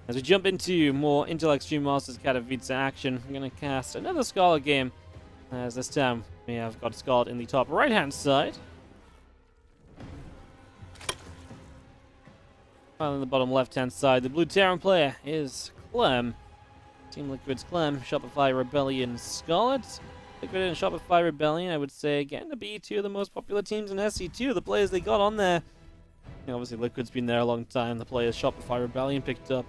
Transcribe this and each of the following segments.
As we jump into more Intel Extreme Masters Katowice action, I'm going to cast another Scarlett game. As this time we have got Scarlett in the top right-hand side. While in the bottom left-hand side, the blue Terran player is Clem. Team Liquid's Clem, Shopify Rebellion Scarlett. Liquid and Shopify Rebellion, I would say, again, to be two of the most popular teams in SC2. The players they got on there. You know, obviously, Liquid's been there a long time. The players Shopify Rebellion picked up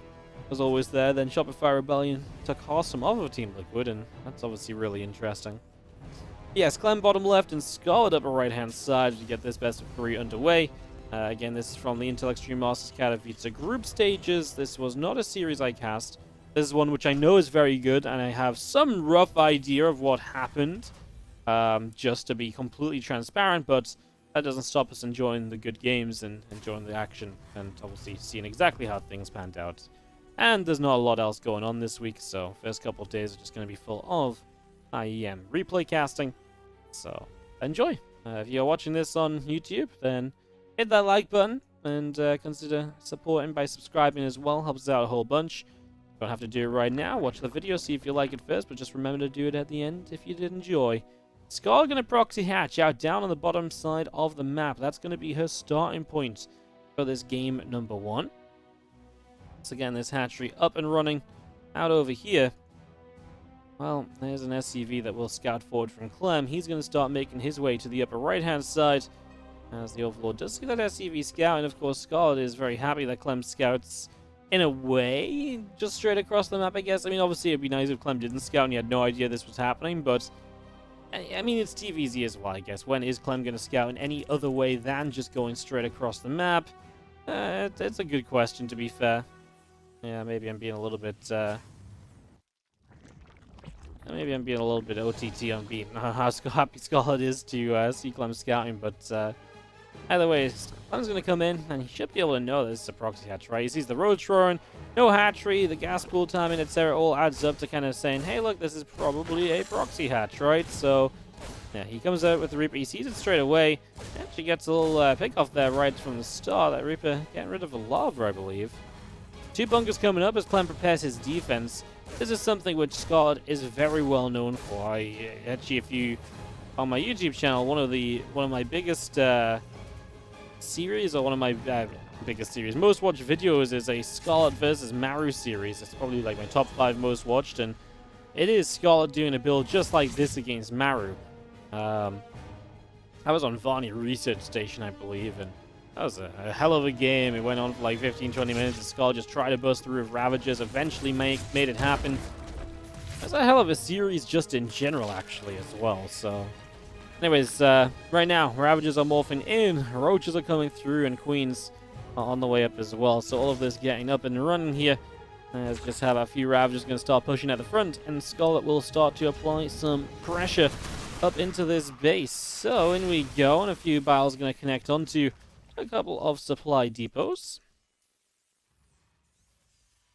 was always there. Then Shopify Rebellion took Awesome off of Team Liquid, and that's obviously really interesting. Yes, Clem bottom left and Scarlett upper right-hand side to get this best of 3 underway. Again, this is from the Intel Extreme Masters Katowice group stages. This was not a series I cast. This is one which I know is very good, and I have some rough idea of what happened, just to be completely transparent, but that doesn't stop us enjoying the good games and enjoying the action, and obviously seeing exactly how things panned out. And there's not a lot else going on this week, so first couple of days are just going to be full of IEM replay casting, so enjoy. If you're watching this on YouTube, then hit that like button, and consider supporting by subscribing as well, helps us out a whole bunch. You don't have to do it right now, watch the video, see if you like it first, but just remember to do it at the end if you did enjoy. Scarlett going to proxy hatch out down on the bottom side of the map. That's going to be her starting point for this game number 1. So again, this hatchery up and running out over here. Well, there's an SCV that will scout forward from Clem. He's going to start making his way to the upper right-hand side as the Overlord does see that SCV scout. And of course, Scarlett is very happy that Clem scouts in a way just straight across the map, I guess. I mean, obviously, it'd be nice if Clem didn't scout and he had no idea this was happening, but I mean, it's TVZ as well, I guess. When is Clem going to scout in any other way than just going straight across the map? It's a good question, to be fair. Yeah, maybe I'm being a little bit, maybe I'm being a little bit OTT on being how happy Scarlett is to see Clem scouting, but either way, Clem's going to come in, and he should be able to know that this is a proxy hatch, right? He sees the road throwing, no hatchery, the gas pool timing, etc. all adds up to kind of saying, hey, look, this is probably a proxy hatch, right? So, yeah, he comes out with the Reaper. He sees it straight away. Actually gets a little pick-off there right from the start. That Reaper getting rid of a lava, I believe. 2 bunkers coming up as Clem prepares his defense. This is something which Scarlett is very well known for. Actually, if you on my YouTube channel, one of my biggest series, or one of my biggest series, most watched videos is a Scarlett versus Maru series. It's probably like my top 5 most watched, and it is Scarlett doing a build just like this against Maru. I was on Varney Research Station, I believe, and that was a hell of a game. It went on for like 15-20 minutes. Scarlett just tried to bust through with Ravagers, eventually made it happen. That's a hell of a series just in general, actually, as well. So, anyways, right now, Ravagers are morphing in, Roaches are coming through, and Queens are on the way up as well. So all of this getting up and running here. Let's just have a few Ravagers going to start pushing at the front, and Scarlett will start to apply some pressure up into this base. So in we go, and a few battles going to connect onto a couple of supply depots.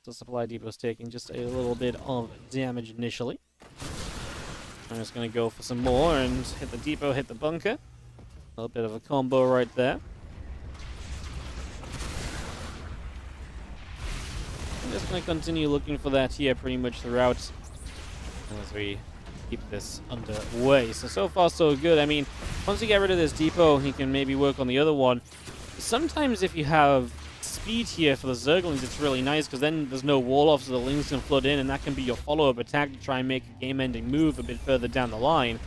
So supply depot's taking just a little bit of damage initially. I'm just going to go for some more and hit the depot, hit the bunker. A little bit of a combo right there. I'm just going to continue looking for that here pretty much throughout as we keep this underway. So far so good. I mean, once you get rid of this depot, you can maybe work on the other one. Sometimes if you have speed here for the Zerglings, it's really nice, because then there's no wall off, so the Lings can flood in, and that can be your follow-up attack to try and make a game-ending move a bit further down the line.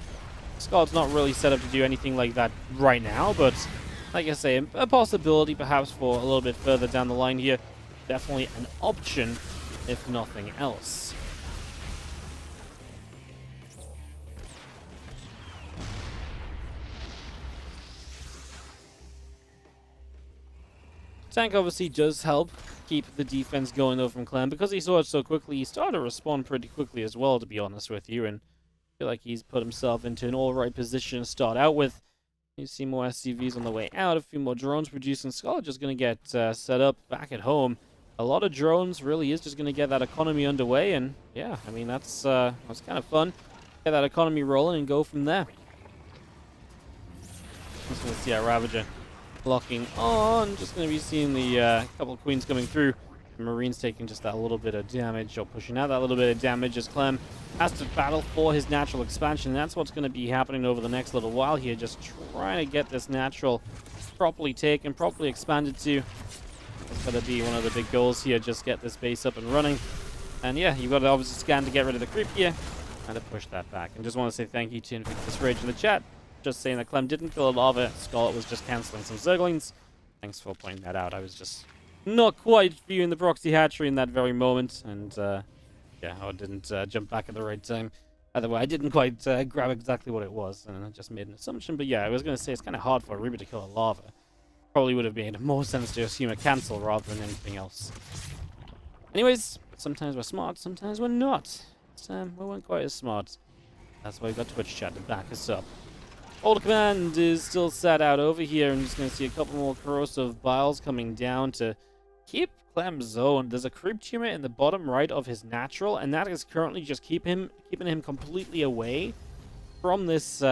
Scarlett's not really set up to do anything like that right now, but like I say, a possibility perhaps for a little bit further down the line here. Definitely an option, if nothing else. Tank obviously does help keep the defense going though from Clem. Because he saw it so quickly, he started to respond pretty quickly as well, to be honest with you. And I feel like he's put himself into an alright position to start out with. You see more SCVs on the way out, a few more drones producing. Scarlett just going to get set up back at home. A lot of drones really is just going to get that economy underway. And yeah, I mean, that's kind of fun. Get that economy rolling and go from there. Just going to see our Ravager locking on. Just going to be seeing the couple of Queens coming through. Marine's taking just that little bit of damage, or pushing out that little bit of damage as Clem has to battle for his natural expansion. And that's what's going to be happening over the next little while here, just trying to get this natural properly taken, properly expanded to. That's going to be one of the big goals here, just get this base up and running. And yeah, you've got to obviously scan to get rid of the creep here, and to push that back. And just want to say thank you to Invictus Rage in the chat, just saying that Clem didn't kill a lava, Scarlett was just cancelling some Zerglings. Thanks for pointing that out. I was just not quite viewing the proxy hatchery in that very moment, and yeah, I didn't jump back at the right time. Either way, I didn't quite grab exactly what it was, and I just made an assumption. But yeah, I was going to say it's kind of hard for a Reaper to kill a lava. Probably would have made more sense to assume a cancel rather than anything else. Anyways, sometimes we're smart, sometimes we're not. We weren't quite as smart. That's why we've got Twitch chat to back us up. Old Command is still sat out over here. I'm just going to see a couple more corrosive biles coming down to keep Clem zoned. There's a creep tumor in the bottom right of his natural, and that is currently just keeping him completely away from this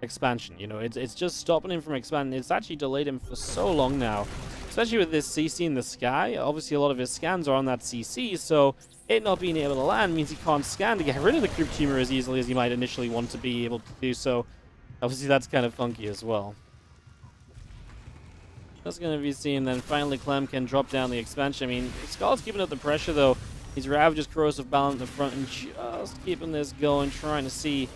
expansion. You know, it's just stopping him from expanding. It's actually delayed him for so long now, especially with this CC in the sky. Obviously, a lot of his scans are on that CC, so it not being able to land means he can't scan to get rid of the creep tumor as easily as he might initially want to be able to do so. Obviously, that's kind of funky as well. That's going to be seen. Then finally, Clem can drop down the expansion. I mean, Scarlett's keeping up the pressure, though. He's Ravager's corrosive balance in the front and just keeping this going, trying to see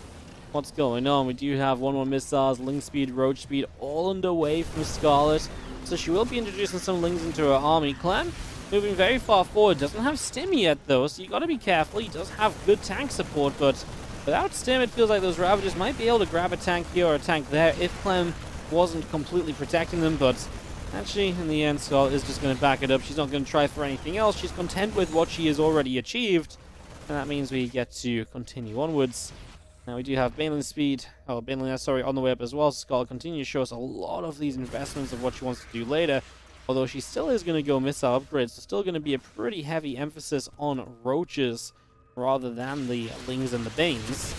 what's going on. We do have 1-1 missiles, Ling speed, Roach speed, all underway from Scarlett. So she will be introducing some Lings into her army. Clem moving very far forward. Doesn't have Stim yet, though, so you got to be careful. He does have good tank support, but without Stim, it feels like those Ravagers might be able to grab a tank here or a tank there if Clem wasn't completely protecting them, but actually, in the end, Scarlett is just going to back it up. She's not going to try for anything else. She's content with what she has already achieved, and that means we get to continue onwards. Now, we do have Banelin speed, on the way up as well. Scarlett continues to show us a lot of these investments of what she wants to do later, although she still is going to go missile upgrades, so still going to be a pretty heavy emphasis on Roaches rather than the Lings and the Banes.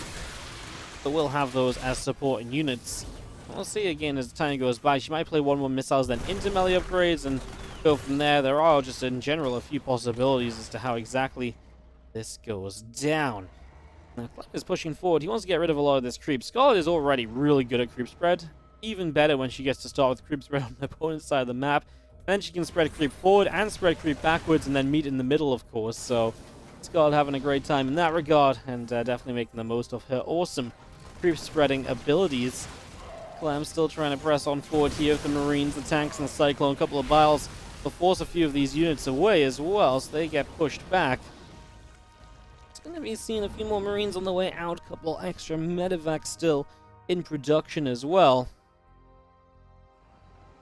But we'll have those as supporting units. We'll see again as the time goes by. She might play 1-1 missiles, then into melee upgrades, and go from there. There are just in general a few possibilities as to how exactly this goes down. Now, Clem is pushing forward. He wants to get rid of a lot of this creep. Scarlett is already really good at creep spread. Even better when she gets to start with creep spread on the opponent's side of the map. Then she can spread creep forward and spread creep backwards and then meet in the middle, of course. So Scarlett having a great time in that regard, and definitely making the most of her awesome creep spreading abilities. Clem still trying to press on forward here with the Marines, the tanks, and the Cyclone. A couple of biles will force a few of these units away as well, so they get pushed back. It's going to be seeing a few more Marines on the way out. A couple extra medevacs still in production as well.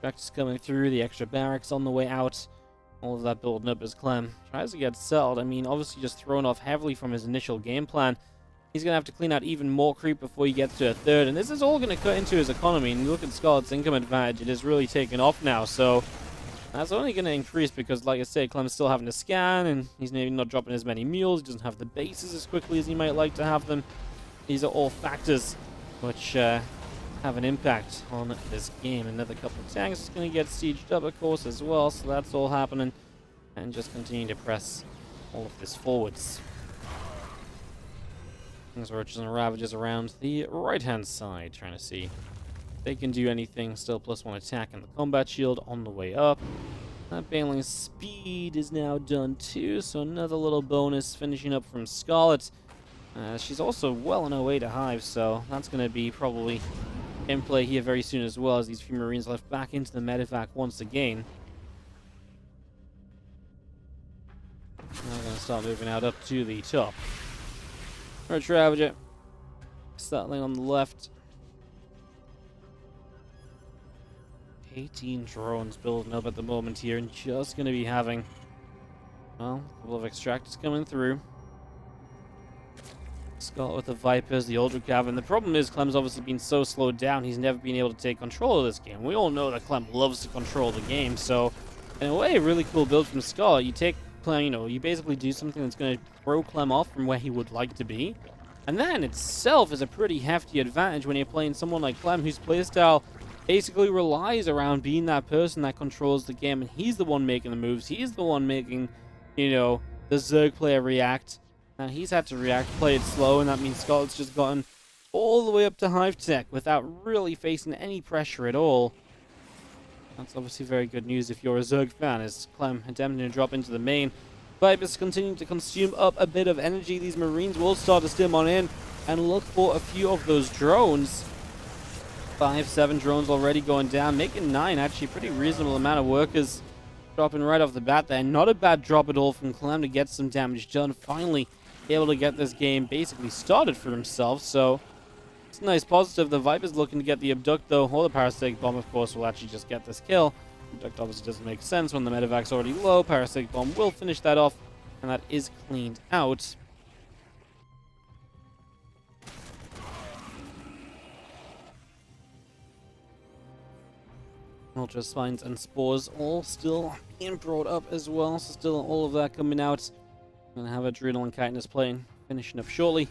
Tractors coming through, the extra barracks on the way out. All of that building up as Clem tries to get settled. I mean, obviously just thrown off heavily from his initial game plan. He's going to have to clean out even more creep before he gets to a third, and this is all going to cut into his economy. And you look at Scarlett's income advantage, it is really taken off now, so that's only going to increase because, like I say, Clem's still having to scan, and he's maybe not dropping as many mules. He doesn't have the bases as quickly as he might like to have them. These are all factors which have an impact on this game. Another couple of tanks is going to get sieged up, of course, as well, so that's all happening, and just continue to press all of this forwards. Roaches and Ravagers around the right-hand side, trying to see if they can do anything. Still +1 attack and the combat shield on the way up. That Baneling's speed is now done too, so another little bonus finishing up from Scarlett. She's also well on her way to Hive, so that's going to be probably in play here very soon as well, as these few Marines left back into the medevac once again. Now we're going to start moving out up to the top. Roach Ravager settling on the left. 18 drones building up at the moment here, and just going to be having, well, a couple of extractors coming through. Scarlett with the Vipers, the Ultra Cav, and the problem is Clem's obviously been so slowed down, he's never been able to take control of this game. We all know that Clem loves to control the game, so in a way, a really cool build from Scarlett. You take Clem, you know, you basically do something that's going to throw Clem off from where he would like to be, and that in itself is a pretty hefty advantage when you're playing someone like Clem, whose playstyle basically relies around being that person that controls the game, and he's the one making the moves. He's the one making, you know, the Zerg player react. Now he's had to react, play it slow, and that means Scarlett's just gotten all the way up to Hive Tech without really facing any pressure at all. That's obviously very good news if you're a Zerg fan, as Clem attempting to drop into the main. Vipers continuing to consume up a bit of energy. These Marines will start to stim on in and look for a few of those drones. 5-7 drones already going down, making 9 actually pretty reasonable amount of workers dropping right off the bat there. Not a bad drop at all from Clem to get some damage done. Finally able to get this game basically started for himself, so it's a nice positive. The Viper's looking to get the Abduct though, or the Parasitic Bomb of course will actually just get this kill. Abduct obviously doesn't make sense when the medevac's already low. Parasitic Bomb will finish that off, and that is cleaned out. Ultra Spines and Spores all still being brought up as well, so still all of that coming out. Gonna have Adrenal and Chitinous playing, finishing up shortly.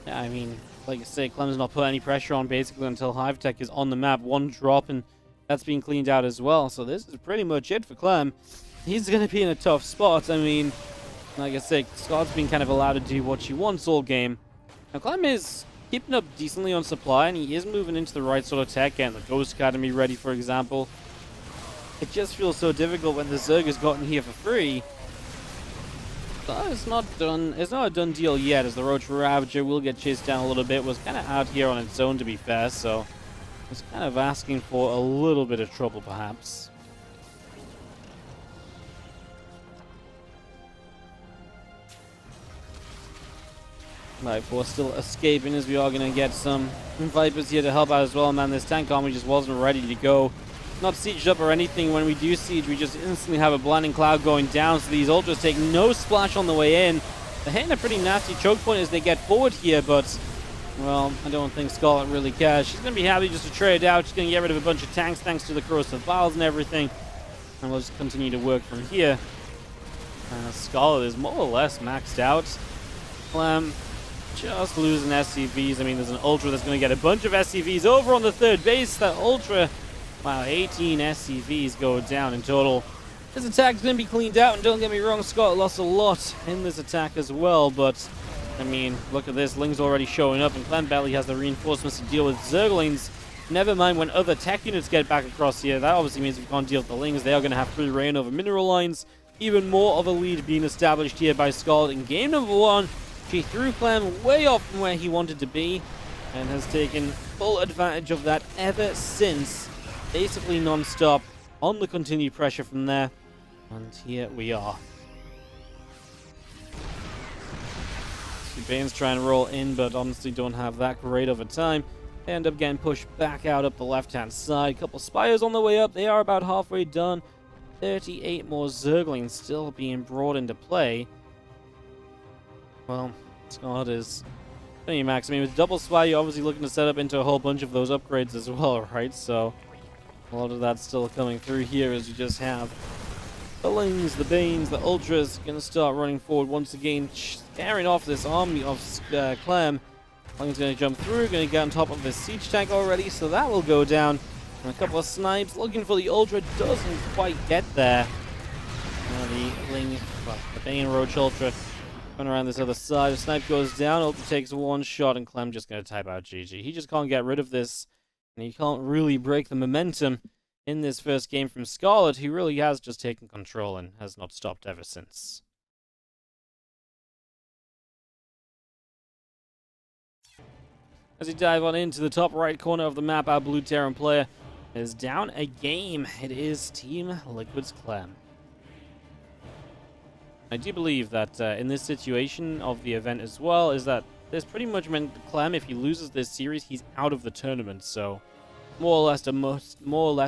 Yeah, I mean, like I say, Clem's not put any pressure on basically until Hive Tech is on the map. One drop and that's being cleaned out as well. So this is pretty much it for Clem. He's gonna be in a tough spot. I mean, like I say, Scott's been kind of allowed to do what she wants all game. Now Clem is keeping up decently on supply, and he is moving into the right sort of tech, getting the Ghost Academy ready, for example. It just feels so difficult when the Zerg has gotten here for free. But it's not done. It's not a done deal yet, as the Roach Ravager will get chased down a little bit. Was kind of out here on its own, to be fair, so it's kind of asking for a little bit of trouble, perhaps. Right, we're still escaping, as we are going to get some Vipers here to help out as well. Man, this tank army just wasn't ready to go. Not sieged up or anything. When we do siege, we just instantly have a blinding cloud going down, so these ultras take no splash on the way in. They're hitting a pretty nasty choke point as they get forward here, but, well, I don't think Scarlett really cares. She's going to be happy just to trade out. She's going to get rid of a bunch of tanks thanks to the corrosive vials and everything, and we'll just continue to work from here. Scarlett is more or less maxed out. Clem just losing SCVs. I mean, there's an Ultra that's going to get a bunch of SCVs over on the third base. That Ultra, wow, 18 SCVs go down in total. This attack's going to be cleaned out, and don't get me wrong, Scott lost a lot in this attack as well, but, I mean, look at this. Ling's already showing up, and Clem barely has the reinforcements to deal with Zerglings. Never mind when other tech units get back across here. That obviously means we can't deal with the Lings. They are going to have free reign over mineral lines. Even more of a lead being established here by Scarlett in game number 1. She threw Clem way off from where he wanted to be and has taken full advantage of that ever since. Basically non-stop on the continued pressure from there. And here we are. Bane's trying to roll in, but honestly don't have that great of a time. They end up getting pushed back out up the left-hand side. Couple Spires on the way up. They are about halfway done. 38 more Zerglings still being brought into play. Well, Scott is pretty max. I mean, with double spy, you're obviously looking to set up into a whole bunch of those upgrades as well, right? So, a lot of that's still coming through here as you just have the Lings, the Banes, the Ultras going to start running forward once again, scaring off this army of Clem. Ling's going to jump through, going to get on top of this siege tank already, so that will go down. And a couple of snipes looking for the Ultra, doesn't quite get there. The Ling, well, the Bane Roach Ultra. Run around this other side. A snipe goes down. Ultra takes one shot, and Clem just going to type out GG. He just can't get rid of this, and he can't really break the momentum in this first game from Scarlett, who really has just taken control and has not stopped ever since. As we dive on into the top right corner of the map, our blue Terran player is down a game. It is Team Liquid's Clem. I do believe that in this situation of the event as well, is that this pretty much meant Clem, if he loses this series, he's out of the tournament. So more or less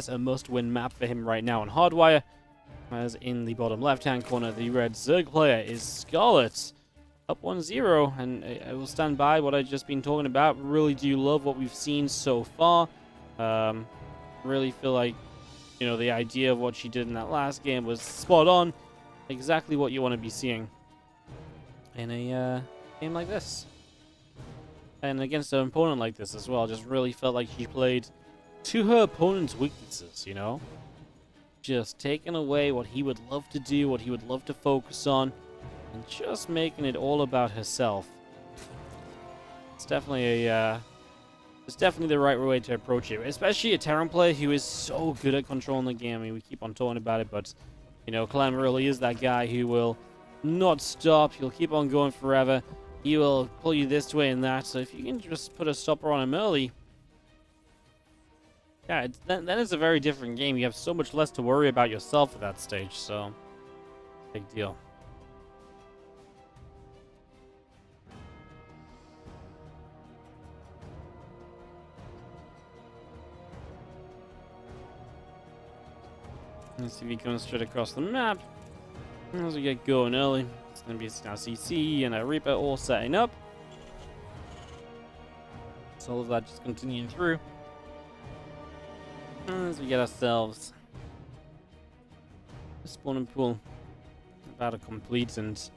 a must-win map for him right now on Hardwire. As in the bottom left-hand corner, the red Zerg player is Scarlett, up 1-0, and I will stand by what I've just been talking about. Really do love what we've seen so far. Really feel like, you know, the idea of what she did in that last game was spot on. Exactly what you want to be seeing in a game like this. And against an opponent like this as well. Just really felt like she played to her opponent's weaknesses, you know? Just taking away what he would love to do, what he would love to focus on, and just making it all about herself. It's definitely the right way to approach it, especially a Terran player who is so good at controlling the game. I mean, we keep on talking about it, but, you know, Clem really is that guy who will not stop. He'll keep on going forever. He will pull you this way and that, so if you can just put a stopper on him early, yeah, then it's a very different game. You have so much less to worry about yourself at that stage, so big deal. Let's see if he comes straight across the map. As we get going early, it's going to be now CC and a Reaper all setting up. So all of that just continuing through. As we get ourselves a spawning pool about to complete, and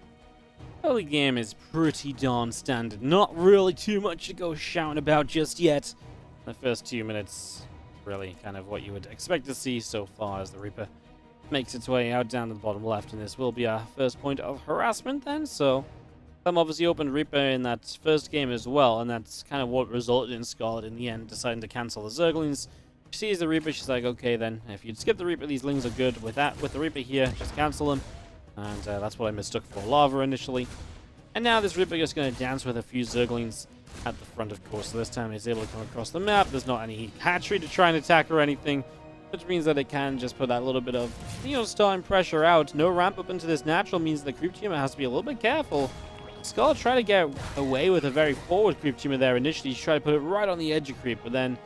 early game is pretty darn standard. Not really too much to go shouting about just yet. The first 2 minutes, really kind of what you would expect to see so far as the Reaper makes its way out down to the bottom left, and this will be our first point of harassment then. So Clem obviously opened Reaper in that first game as well, and that's kind of what resulted in Scarlett in the end deciding to cancel the Zerglings. She sees the Reaper, she's like, okay then, if you'd skip the Reaper, these Lings are good. With the Reaper here, just cancel them. And that's what I mistook for Lava initially. And now this Reaper is going to dance with a few Zerglings at the front, of course. So this time it's able to come across the map. There's not any hatchery to try and attack or anything, which means that it can just put that little bit of, you know, starting pressure out. No ramp up into this natural means the creep tumor has to be a little bit careful. Scarlett tried to get away with a very forward creep tumor there initially. She tried to put it right on the edge of creep, but then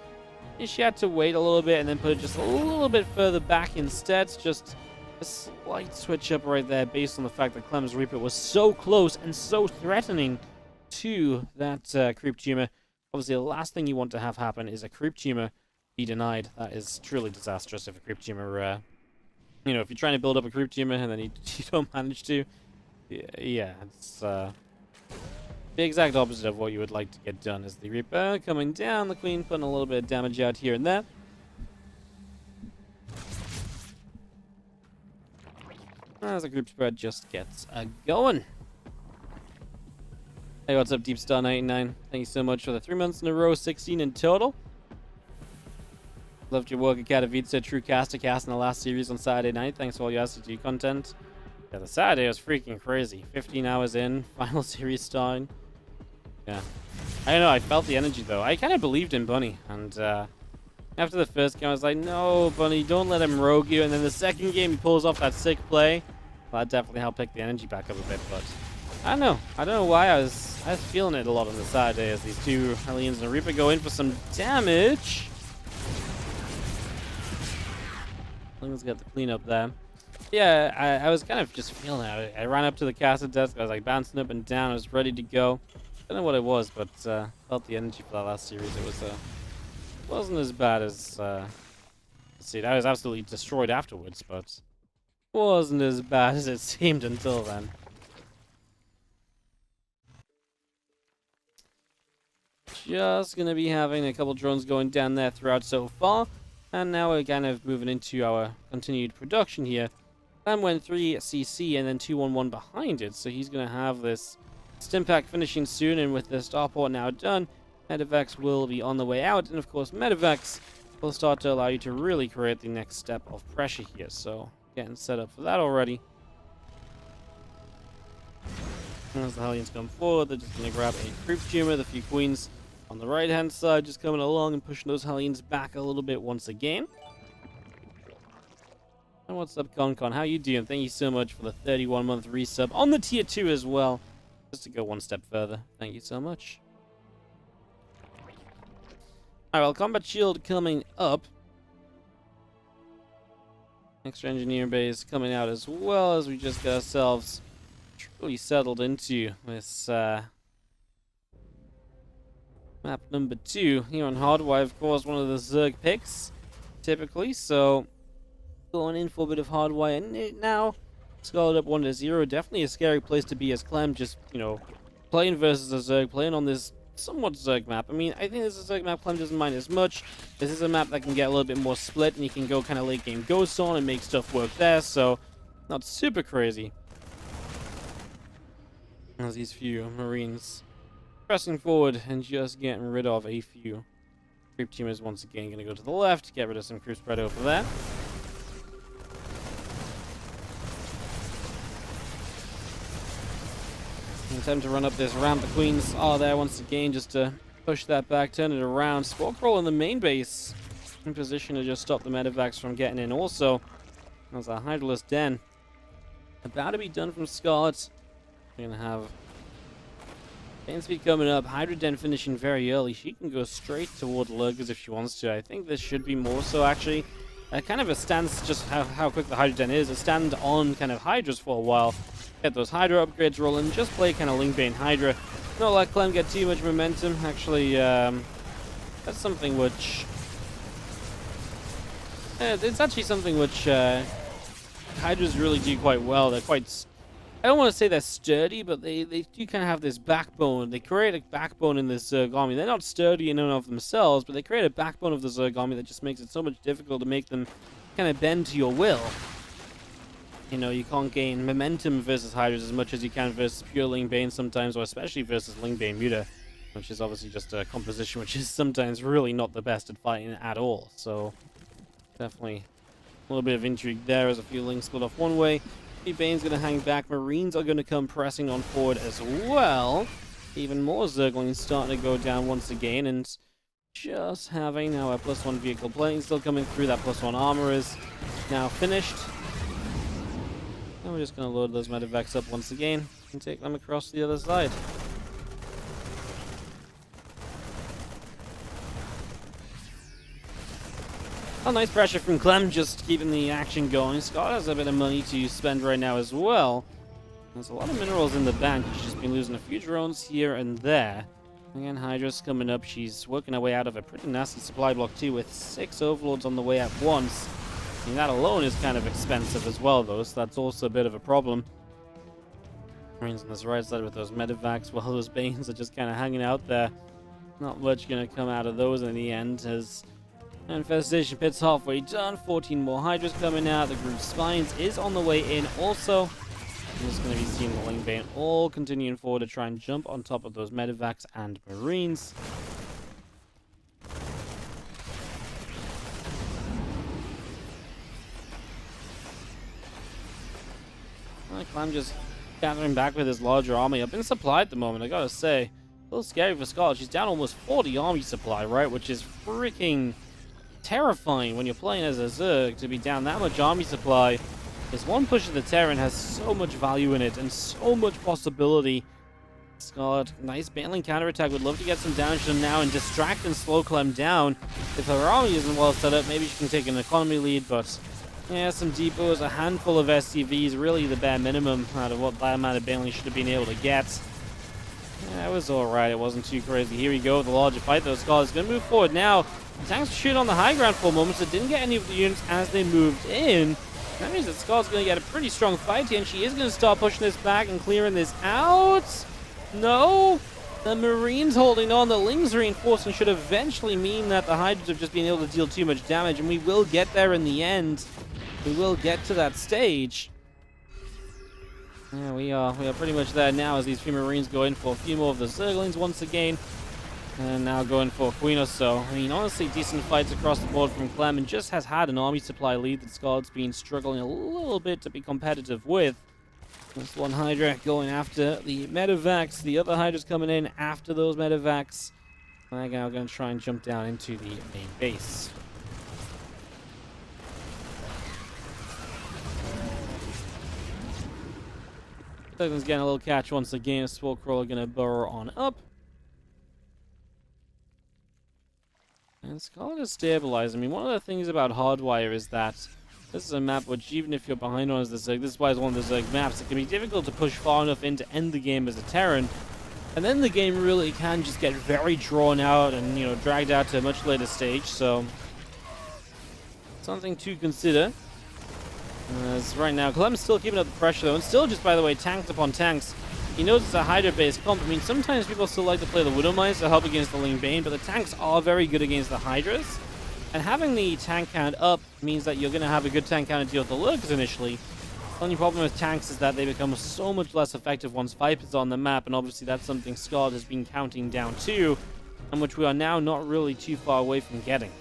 she had to wait a little bit and then put it just a little bit further back instead. Just a slight switch up right there based on the fact that Clem's Reaper was so close and so threatening to that creep tumor. Obviously, the last thing you want to have happen is a creep tumor be denied. That is truly disastrous if a creep tumor, you know, if you're trying to build up a creep tumor and then you don't manage to. Yeah, it's the exact opposite of what you would like to get done. Is the Reaper coming down, the Queen putting a little bit of damage out here and there. As the group spread just gets going. Hey, what's up, Deep Star 99? Thank you so much for the 3 months in a row, 16 in total. Loved your work at Katowice, True Caster cast in the last series on Saturday night. Thanks for all your SCG content. Yeah, the Saturday was freaking crazy. 15 hours in, final series starting. Yeah. I don't know, I felt the energy though. I kind of believed in Bunny, and after the first game I was like, no, Bunny, don't let him rogue you. And then the second game he pulls off that sick play. Well, that definitely helped pick the energy back up a bit, but I don't know why I was feeling it a lot on the Saturday as these two Hellions and a Reaper go in for some damage. Let's get the cleanup there. Yeah, I was kind of just feeling it. I ran up to the caster desk. I was like bouncing up and down. I was ready to go. Don't know what it was, but felt the energy for that last series. It was wasn't as bad as let's see. I was absolutely destroyed afterwards, but wasn't as bad as it seemed until then. Just gonna be having a couple drones going down there throughout so far, and now we're kind of moving into our continued production here. Clem went 3 CC and then 2-1-1 behind it, so he's gonna have this Stimpack finishing soon, and with the starport now done, Medivacs will be on the way out, and of course Medivacs will start to allow you to really create the next step of pressure here, so getting set up for that already. As the Hellions come forward, they're just going to grab a creep tumor, the few queens on the right hand side just coming along and pushing those Hellions back a little bit once again. And what's up, Concon? How you doing? Thank you so much for the 31-month resub on the tier 2 as well. Just to go one step further. Thank you so much. Alright, well, Combat Shield coming up. Extra Engineer Base coming out as well, as we just got ourselves truly settled into this map number 2 here on Hardwire. Of course, one of the Zerg picks, typically, so going in for a bit of Hardwire now. Scarlett up 1-0. Definitely a scary place to be as Clem just, you know, playing versus a Zerg, playing on this somewhat Zerg map. I mean, I think this is a Zerg map Clem doesn't mind as much. This is a map that can get a little bit more split, and you can go kind of late game ghost on and make stuff work there, so not super crazy. As these few Marines pressing forward and just getting rid of a few creep teamers once again. Going to go to the left, get rid of some creep spread over there. Time to run up this ramp. The Queens are there once again just to push that back, turn it around. Squawk roll in the main base in position to just stop the medevacs from getting in. Also, there's a Hydralist Den about to be done from Scarlett. We're going to have Bane speed coming up. Hydra Den finishing very early. She can go straight toward Lurkers if she wants to. I think this should be more so actually. Kind of a stance, just how quick the Hydra Den is. A stand on kind of Hydras for a while. Get those Hydra upgrades rolling, just play kind of Link Bane Hydra. Not let Clem get too much momentum. Actually, that's something which... it's actually something which Hydras really do quite well. They're quite... I don't want to say they're sturdy, but they do kind of have this backbone. They create a backbone in this Zerg army. They're not sturdy in and of themselves, but they create a backbone of the Zerg army that just makes it so much difficult to make them kind of bend to your will. You know, you can't gain momentum versus Hydras as much as you can versus pure Ling Bane sometimes, or especially versus Ling Bane Muta, which is obviously just a composition which is sometimes really not the best at fighting at all. So, definitely a little bit of intrigue there as a few Lings split off one way. Bane's going to hang back. Marines are going to come pressing on forward as well. Even more Zerglings starting to go down once again, and just having now a +1 vehicle plane still coming through. That +1 armor is now finished. And we're just going to load those medevacs up once again and take them across the other side. Oh, nice pressure from Clem, just keeping the action going. Scott has a bit of money to spend right now as well. There's a lot of minerals in the bank. She's just been losing a few drones here and there. Again, Hydra's coming up. She's working her way out of a pretty nasty supply block too, with 6 overlords on the way at once. I mean, that alone is kind of expensive as well, though, so that's also a bit of a problem. Marines on this right side with those medevacs, while those Banes are just kind of hanging out there. Not much going to come out of those in the end, as Infestation Pit's halfway done. 14 more Hydras coming out. The group Spines is on the way in also. I'm just going to be seeing the Ling Bane all continuing forward to try and jump on top of those medevacs and Marines. I'm just gathering back with his larger army. I've been supplied at the moment, I gotta say. A little scary for Scarlett. She's down almost 40 army supply, right? Which is freaking terrifying when you're playing as a Zerg. To be down that much army supply. This one push of the Terran has so much value in it and so much possibility. Scarlett, nice battling counterattack. Would love to get some damage to them now and distract and slow Clem down. If her army isn't well set up, maybe she can take an economy lead, but yeah, some depots, a handful of SCVs, really the bare minimum out of what that amount of battling should have been able to get. Yeah, it was alright, it wasn't too crazy. Here we go, the larger fight though. Scarlett's going to move forward now. The tanks shoot on the high ground for a moment, so didn't get any of the units as they moved in. That means that Scarlett's going to get a pretty strong fight here, and she is going to start pushing this back and clearing this out. No! The Marines holding on. The Lings reinforcing should eventually mean that the Hydras have just been able to deal too much damage, and we will get there in the end. We will get to that stage. Yeah, we are pretty much there now as these few Marines go in for a few more of the Zerglings once again. And now going for a Queen or so. I mean, honestly, decent fights across the board from Clem, and just has had an army supply lead that Scarlett's been struggling a little bit to be competitive with. This one Hydra going after the medevacs. The other Hydra's coming in after those medevacs. And they're now going to try and jump down into the main base. Douglas getting a little catch once again. Spore Crawler going to burrow on up. And Scarlett is stabilized. I mean, one of the things about Hardwire is that this is a map which, even if you're behind on as the Zerg, this is why it's one of the Zerg maps, it can be difficult to push far enough in to end the game as a Terran. And then the game really can just get very drawn out and, you know, dragged out to a much later stage. So, something to consider. As right now, Clem's still keeping up the pressure though, and still just, by the way, tanks upon tanks. he knows it's a Hydra-based comp. I mean, sometimes people still like to play the Widowmines to help against the Ling Bane, but the tanks are very good against the Hydras. And having the tank count up means that you're going to have a good tank count to deal with the Lurkers initially. The only problem with tanks is that they become so much less effective once Viper's on the map, and obviously that's something Scarlett has been counting down to, and which we are now not really too far away from getting.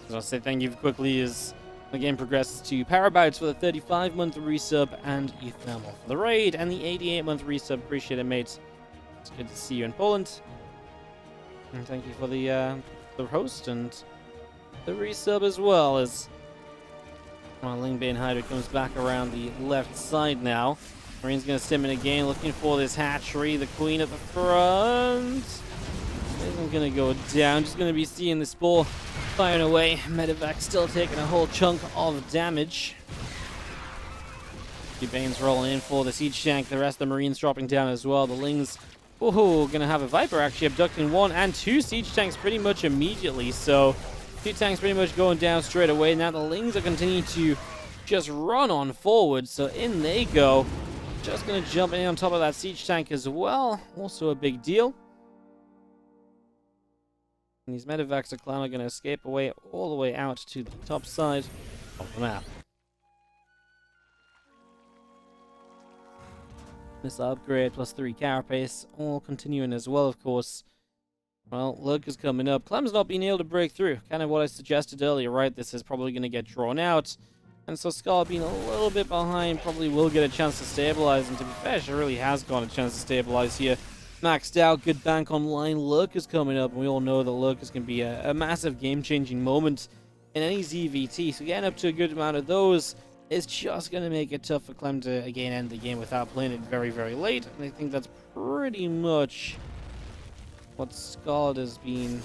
So I'll say thank you quickly as the game progresses to Parabouts for the 35-month resub and Ethermal for the raid, and the 88-month resub. Appreciate it, mate. It's good to see you in Poland. And thank you for the host and the resub as well, as Ling Bane Hydra comes back around the left side now. Marine's going to stim in again, looking for this hatchery. The Queen at the front isn't going to go down. Just going to be seeing this ball firing away. Medevac still taking a whole chunk of damage. Bane's rolling in for the siege tank. The rest of the Marines dropping down as well. The Lings, oh, going to have a Viper actually abducting 1 and 2 siege tanks pretty much immediately. So 2 tanks pretty much going down straight away. Now the Lings are continuing to just run on forward. So in they go. Just going to jump in on top of that siege tank as well. Also a big deal. And these medevacs of Clem are going to escape away all the way out to the top side of the map. This upgrade plus 3 carapace all continuing as well, of course. Well, Lurker's coming up. Clem's not being able to break through. Kind of what I suggested earlier, right? This is probably going to get drawn out. And so Scarlett being a little bit behind probably will get a chance to stabilize. And to be fair, she really has got a chance to stabilize here. Maxed out, good bank online. Lurker's coming up. And we all know that Lurker's can be a massive game-changing moment in any ZvT. So getting up to a good amount of those is just going to make it tough for Clem to, again, end the game without playing it very, very late. And I think that's pretty much what Scarlett has been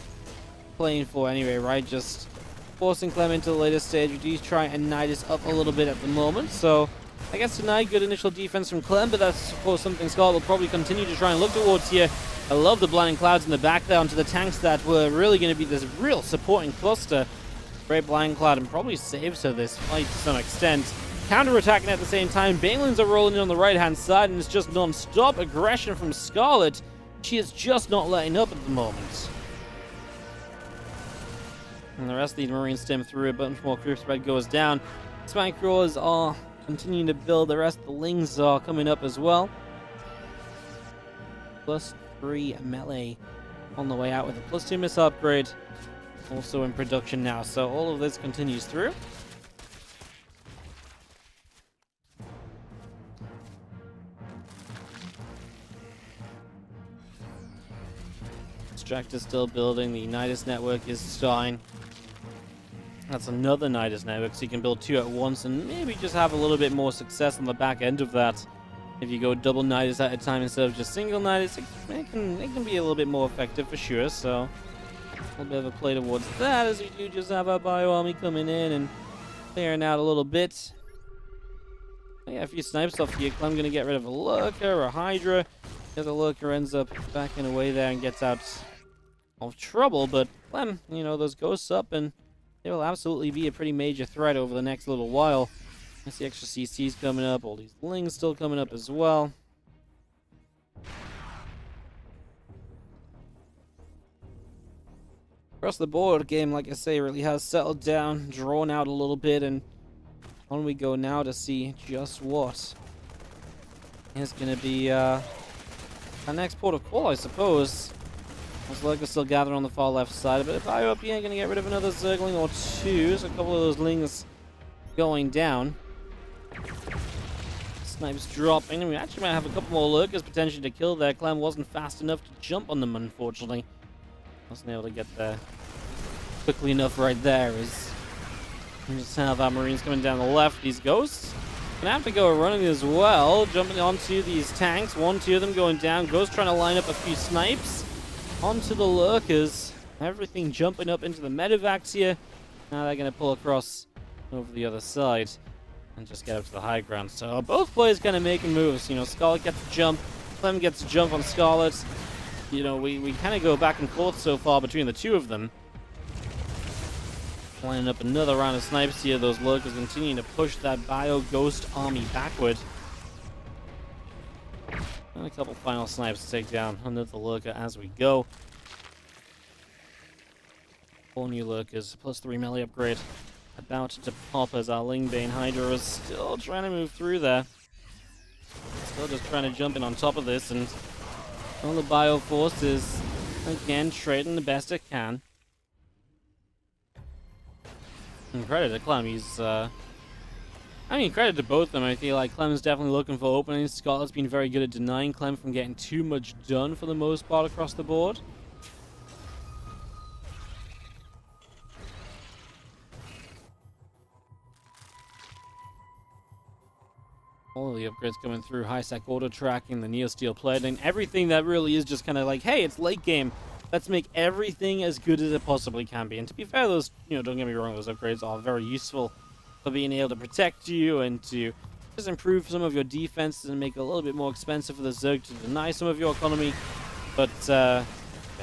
playing for anyway, right? Just forcing Clem into the later stage. We do try and knight us up a little bit at the moment. So I guess tonight, good initial defense from Clem, but that's, of course, something Scarlett will probably continue to try and look towards here. I love the blinding clouds in the back there onto the tanks that were really going to be this real supporting cluster. Great blind cloud and probably saves her this fight to some extent. Counter-attacking at the same time. Banelings are rolling in on the right-hand side, and it's just non-stop aggression from Scarlett. She is just not letting up at the moment. And the rest of the Marines stem through. A bunch more crew spread goes down. Spank crawlers are continuing to build. The rest of the Lings are coming up as well. Plus 3 melee on the way out with a plus 2 missile upgrade. Also in production now. So all of this continues through. Extractor still building. The Nidus network is starting. That's another Nidus network, so you can build 2 at once and maybe just have a little bit more success on the back end of that. If you go double Nidus at a time instead of just single Nidus, it can be a little bit more effective for sure. So a little bit of a play towards that, as we do just have our bio army coming in and clearing out a little bit. Yeah, a few snipes off here. Clem gonna get rid of a Lurker or a Hydra. The other Lurker ends up backing away there and gets out of trouble, but Clem, you know, those ghosts up and they will absolutely be a pretty major threat over the next little while. I see extra CCs coming up, all these Lings still coming up as well. Across the board, game, like I say, really has settled down, drawn out a little bit, and on we go now to see just what is going to be our next port of call, I suppose. Looks like we're still gathering on the far left side, but if I up here, going to get rid of another Zergling or 2, so a couple of those Lings going down. Snipes dropping, and we actually might have a couple more Lurkers potentially to kill there. Clem wasn't fast enough to jump on them, unfortunately. Wasn't able to get there quickly enough right there. As we just have our Marines coming down the left. These Ghosts gonna have to go running as well, jumping onto these tanks. 1, 2 of them going down. Ghost trying to line up a few snipes onto the Lurkers. Everything jumping up into the medevacs here. Now they're gonna pull across over the other side and just get up to the high ground. So both players kind of making moves. You know, Scarlett gets a jump, Clem gets a jump on Scarlett. You know, we kind of go back and forth so far between the two of them. Lining up another round of snipes here. Those Lurkers continuing to push that Bio Ghost army backward. And a couple final snipes to take down another lurker as we go. 4 new lurkers, +3 melee upgrade. About to pop as our Lingbane Hydra is still trying to move through there. Still just trying to jump in on top of this, and all the Bioforce is, again, trading the best it can. And credit to Clem, credit to both of them. I feel like Clem's definitely looking for openings. Scarlett's been very good at denying Clem from getting too much done for the most part across the board. All of the upgrades coming through, high-sec auto tracking, the Neosteel plating, everything that really is just kind of like, hey, it's late game. Let's make everything as good as it possibly can be. And to be fair, those, don't get me wrong, those upgrades are very useful for being able to protect you and to just improve some of your defenses and make it a little bit more expensive for the Zerg to deny some of your economy. But yeah,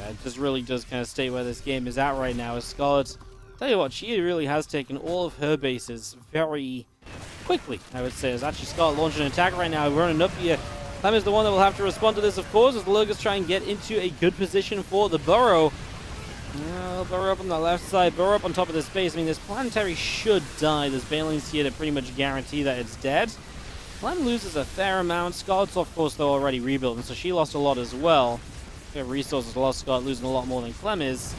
it just really does kind of state where this game is at right now. As Scarlett, tell you what, she really has taken all of her bases very quickly, I would say. As actually Scarlett launching an attack right now, running up here. Clem is the one that will have to respond to this, of course, as the lurkers try and get into a good position for the burrow. Burrow up on the left side, burrow up on top of this base. I mean, this planetary should die. There's Banelings here to pretty much guarantee that it's dead. Clem loses a fair amount. Scarlett's, of course, though, already rebuilding, so she lost a lot as well. Her resources lost, Scarlett losing a lot more than Clem is.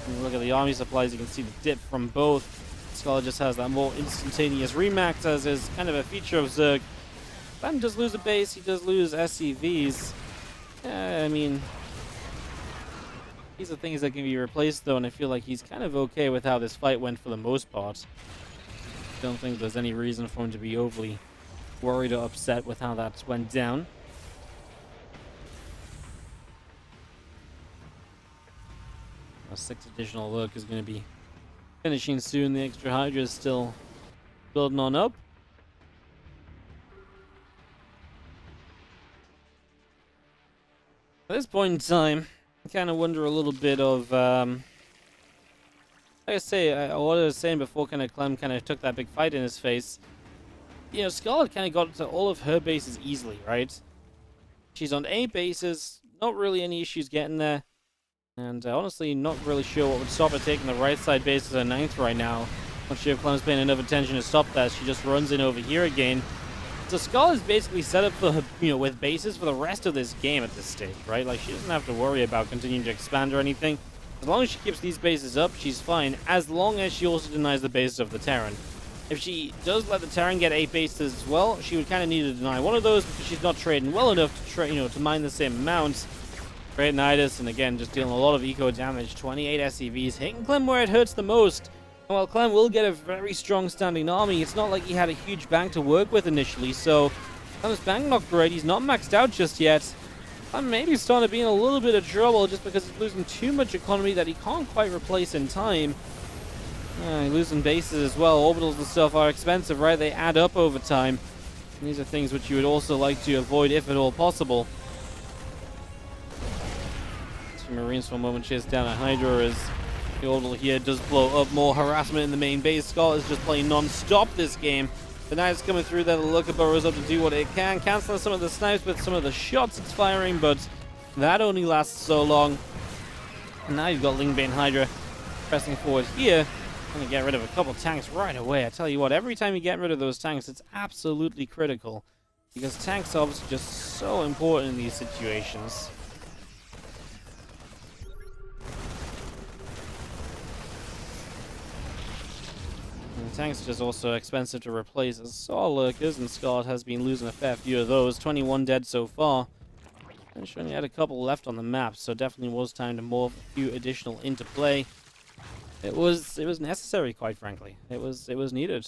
And look at the army supplies, you can see the dip from both. Scarlett just has that more instantaneous remax, as is kind of a feature of Zerg. Clem does lose a base, he does lose SCVs. I mean, these are things that can be replaced, though, and I feel like he's kind of okay with how this fight went for the most part. Don't think there's any reason for him to be overly worried or upset with how that went down. A 6 additional look is going to be finishing soon. The extra Hydra is still building on up. At this point in time, I kind of wonder a little bit of, like I say, what I was saying before, kind of Clem kind of took that big fight in his face. Scarlett kind of got to all of her bases easily, right? She's on 8 bases, not really any issues getting there. And honestly, not really sure what would stop her taking the right side base as a 9th right now. Not sure if Clem's paying enough attention to stop that. She just runs in over here again. So Scarlett's basically set up for her, with bases for the rest of this game at this stage, right? Like, she doesn't have to worry about continuing to expand or anything. As long as she keeps these bases up, she's fine, as long as she also denies the bases of the Terran. If she does let the Terran get 8 bases as well, she would kind of need to deny one of those because she's not trading well enough to to mine the same amount. Great Nidus, and again, just dealing a lot of eco damage. 28 SCVs, hitting Clem where it hurts the most. And while Clem will get a very strong standing army, it's not like he had a huge bank to work with initially, so Clem's bank not great. He's not maxed out just yet. Clem maybe starting to be in a little bit of trouble just because he's losing too much economy that he can't quite replace in time. He's losing bases as well. Orbitals and stuff are expensive, right? They add up over time. And these are things which you would also like to avoid if at all possible. Marines for a moment chase down a Hydra as the orbital here does blow up. More harassment in the main base. Scarlett is just playing non-stop this game. The Knight's coming through there. The Lurker burrows up to do what it can. Canceling some of the snipes with some of the shots it's firing, but that only lasts so long. And now you've got Lingbane Hydra pressing forward here. Going to get rid of a couple tanks right away. I tell you what, every time you get rid of those tanks, it's absolutely critical. Because tanks are obviously just so important in these situations. Tanks are just also expensive to replace as Saw Lurkers, and Scarlett has been losing a fair few of those. 21 dead so far. And she only had a couple left on the map, so definitely was time to morph a few additional into play. It was necessary, quite frankly. It was needed.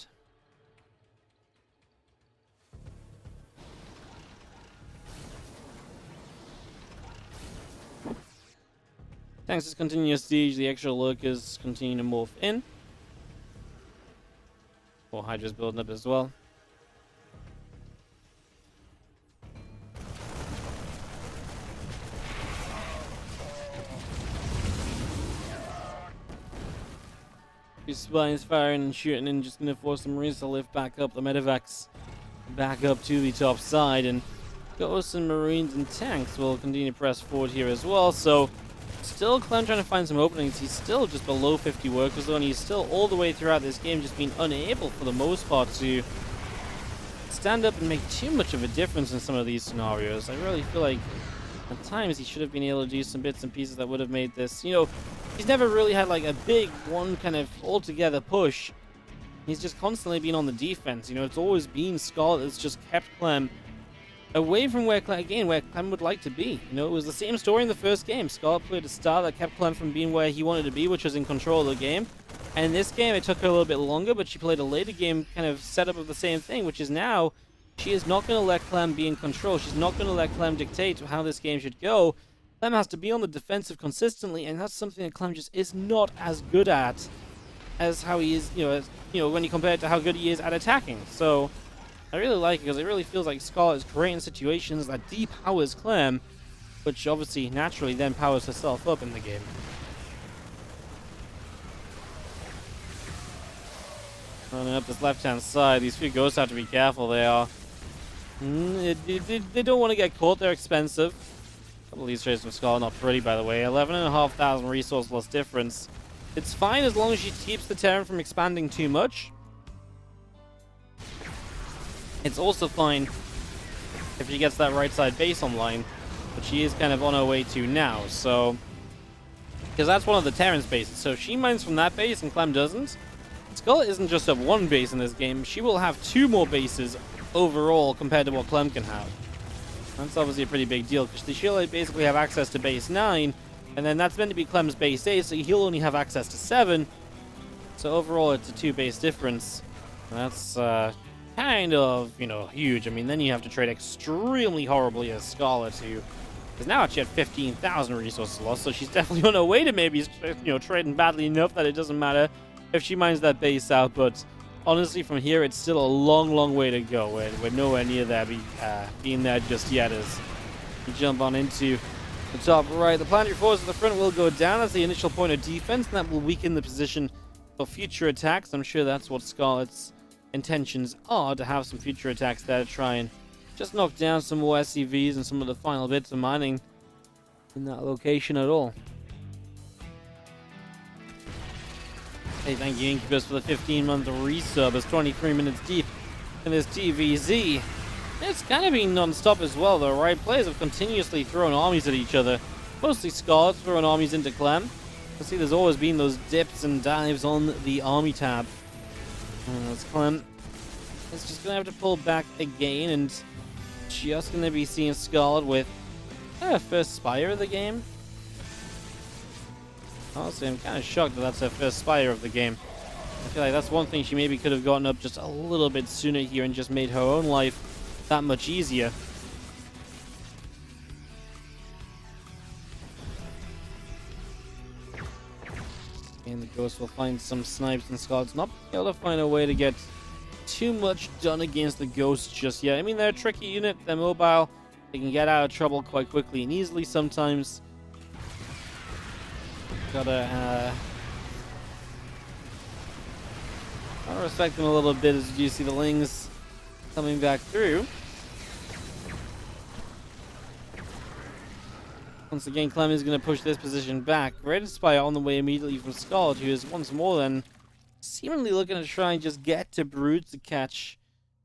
Tanks just continue to siege, the extra Lurkers continue to morph in. Or Hydra's building up as well. These spines firing and shooting and just going to force the Marines to lift back up. The medevacs back up to the top side, and Ghosts and Marines and tanks will continue to press forward here as well. So still Clem trying to find some openings. He's still just below 50 workers though, and he's still all the way throughout this game just been unable for the most part to stand up and make too much of a difference in some of these scenarios. I really feel like at times he should have been able to do some bits and pieces that would have made this, you know, he's never really had like a big one kind of altogether push. He's just constantly been on the defense. You know, it's always been Scarlett that's just kept Clem away from where Clem would like to be. You know, it was the same story in the first game. Scarlett played a star that kept Clem from being where he wanted to be, which was in control of the game. And in this game, it took her a little bit longer, but she played a later game kind of setup of the same thing, which is now she is not going to let Clem be in control. She's not going to let Clem dictate how this game should go. Clem has to be on the defensive consistently, and that's something that Clem just is not as good at as how he is, when you compare it to how good he is at attacking. So I really like it because it really feels like Scarlett is creating situations that depowers Clem, which obviously naturally then powers herself up in the game. Running up this left-hand side, these few ghosts have to be careful. They are. They don't want to get caught. They're expensive. A couple of these trades from Scarlett, not pretty, by the way. 11,500 resource loss difference. It's fine as long as she keeps the Terran from expanding too much. It's also fine if she gets that right side base online, but she is kind of on her way to now, so... Because that's one of the Terran's bases, so if she mines from that base and Clem doesn't, Scarlett isn't just have one base in this game, she will have 2 more bases overall compared to what Clem can have. That's obviously a pretty big deal, because she'll basically have access to base 9, and then that's meant to be Clem's base 8, so he'll only have access to 7. So overall, it's a 2 base difference. And that's kind of, huge. I mean, then you have to trade extremely horribly as Scarlett, who is now actually at 15,000 resources lost, so she's definitely on her way to maybe, trading badly enough that it doesn't matter if she mines that base out. But honestly, from here, it's still a long, long way to go. We're nowhere near there being there just yet as you jump on into the top right. The planetary force at the front will go down as the initial point of defense, and that will weaken the position for future attacks. I'm sure that's what Scarlett's intentions are, to have some future attacks there to try and just knock down some more SCVs and some of the final bits of mining in that location at all. Hey, thank you Incubus for the 15-month resub. It's 23 minutes deep in this TVZ. It's kind of been non-stop as well, though, right? Players have continuously thrown armies at each other. Mostly Scarlett throwing armies into Clem. You see there's always been those dips and dives on the army tab. That's Clem. It's just going to have to pull back again, and just going to be seeing Scarlett with her first Spire of the game. Honestly, I'm kind of shocked that that's her first Spire of the game. I feel like that's one thing she maybe could have gotten up just a little bit sooner here and just made her own life that much easier. And the Ghost will find some snipes, and Scarlett's not able to find a way to get too much done against the Ghosts just yet. I mean, they're a tricky unit, they're mobile, they can get out of trouble quite quickly and easily sometimes. Gotta respect them a little bit as you see the Lings coming back through. Once again, Clem is going to push this position back. Red Spire on the way immediately from Scarlett, who is once more then seemingly looking to try and just get to Brood to catch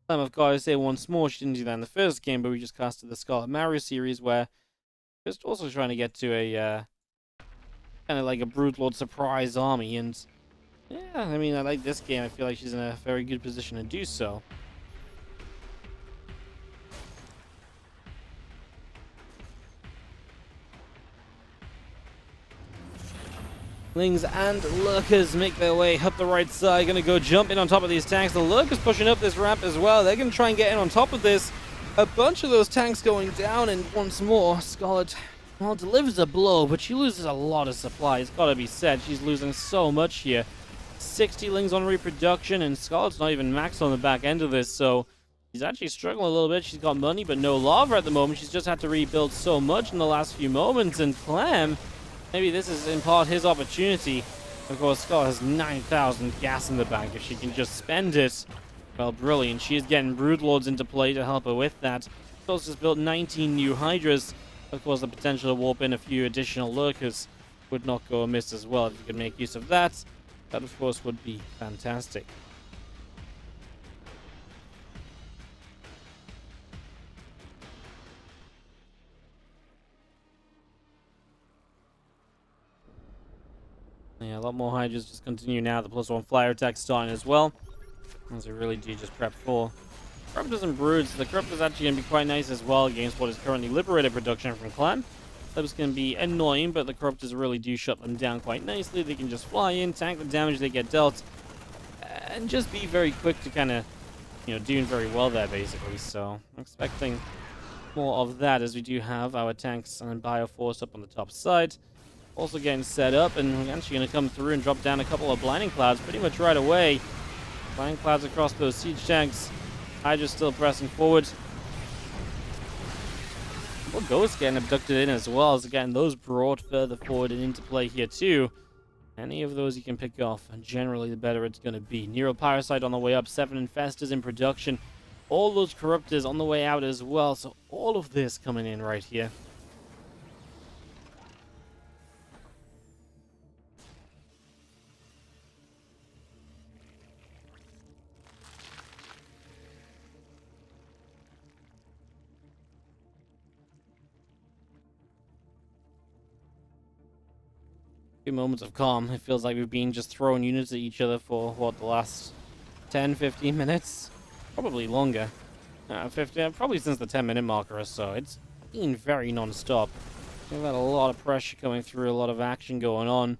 Clem. Of course, I say once more, she didn't do that in the first game, but we just casted the Scarlet Mario series where just also trying to get to a kind of like a Brood Lord surprise army. And yeah, I mean, I like this game. I feel like she's in a very good position to do so. Lings and Lurkers make their way up the right side. Gonna go jump in on top of these tanks. The Lurkers pushing up this ramp as well. They're gonna try and get in on top of this. A bunch of those tanks going down, and once more, Scarlett, well, delivers a blow, but she loses a lot of supply. It's gotta be said. She's losing so much here. 60 Lings on reproduction, and Scarlett's not even maxed on the back end of this, so she's actually struggling a little bit. She's got money, but no lava at the moment. She's just had to rebuild so much in the last few moments, and Clem, maybe this is in part his opportunity. Of course, Scarlett has 9,000 gas in the bank. If she can just spend it, well, brilliant. She is getting Broodlords into play to help her with that. also just built 19 new Hydras. Of course, the potential to warp in a few additional lurkers would not go amiss as well. If you could make use of that, that of course would be fantastic. Yeah, a lot more Hydras just continue now. The +1 flyer attack starting as well. As we really do just prep for Corruptors and Broods. The Corruptors actually going to be quite nice as well against what is currently liberated production from Clem. That was going to be annoying, but the Corruptors really do shut them down quite nicely. They can just fly in, tank the damage they get dealt, and just be very quick to kind of, doing very well there, basically. So I'm expecting more of that, as we do have our tanks and Bioforce up on the top side. Also getting set up, and we're actually going to come through and drop down a couple of Blinding Clouds pretty much right away. Blinding Clouds across those siege tanks. Hydra's still pressing forward. Well, Ghosts getting abducted in as well, as again, those brought further forward and into play here too. Any of those you can pick off, and generally the better it's going to be. Neuroparasite on the way up, 7 Infestors in production. All those Corruptors on the way out as well, so all of this coming in right here. Few moments of calm. It feels like we've been just throwing units at each other for, what, the last 10, 15 minutes? Probably longer. 15, probably since the 10-minute marker or so. It's been very non-stop. We've had a lot of pressure coming through, a lot of action going on.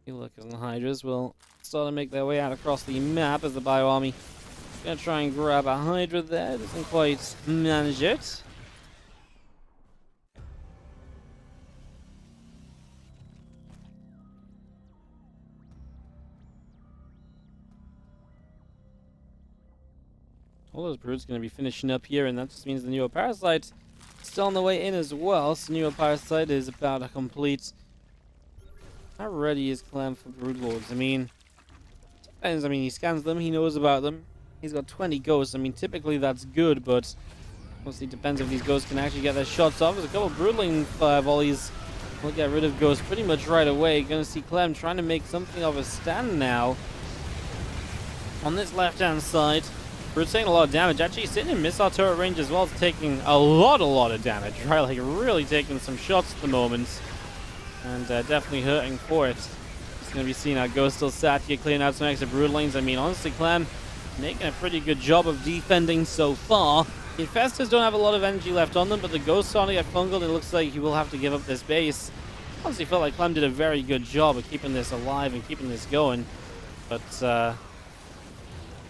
You look, as the Hydras will start to make their way out across the map as the Bio Army gonna try and grab a Hydra there. Doesn't quite manage it. All those Broods going to be finishing up here, and that just means the Neuroparasite still on the way in as well. So Neuroparasite is about a complete. How ready is Clem for Broodlords? I mean, depends. I mean, he scans them, he knows about them. He's got 20 ghosts. I mean, typically that's good, but obviously depends if these ghosts can actually get their shots off. There's a couple of Broodling fire volleys. We'll get rid of ghosts pretty much right away. Going to see Clem trying to make something of a stand now on this left-hand side. Brood's taking a lot of damage. Actually sitting in missile turret range as well. It's taking a lot of damage, right? Like really taking some shots at the moment. And definitely hurting for it. Just going to be seeing our Ghost still sat here, clearing out some extra Broodlings. I mean, honestly, Clem making a pretty good job of defending so far. The Infestors don't have a lot of energy left on them, but the Ghosts starting to get fungal. It looks like he will have to give up this base. Honestly, felt like Clem did a very good job of keeping this alive and keeping this going. But,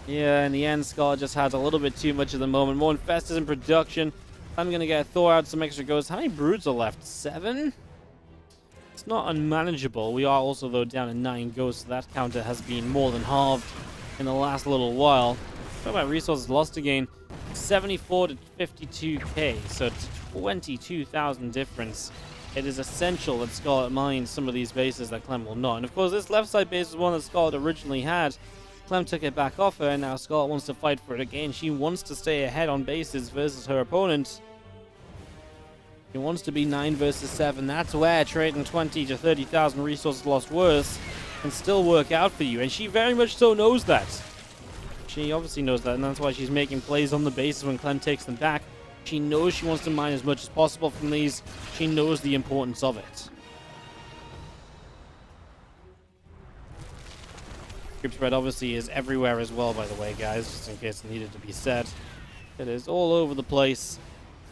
yeah, in the end, Scarlett just has a little bit too much at the moment. More Infestors in production. I'm going to get Thor out some extra Ghosts. How many Broods are left? 7? It's not unmanageable. We are also, though, down to 9 Ghosts. So that counter has been more than halved in the last little while. Talk about resources lost again. 74 to 52k. So it's 22,000 difference. It is essential that Scarlett mines some of these bases that Clem will not. And, of course, this left side base is one that Scarlett originally had. Clem took it back off her, and now Scarlett wants to fight for it again. She wants to stay ahead on bases versus her opponent. She wants to be 9 versus 7. That's where trading 20 to 30,000 resources lost worse can still work out for you, and she very much so knows that. She obviously knows that, and that's why she's making plays on the bases when Clem takes them back. She knows she wants to mine as much as possible from these. She knows the importance of it. Group spread obviously is everywhere as well, by the way, guys, just in case it needed to be said. It is all over the place,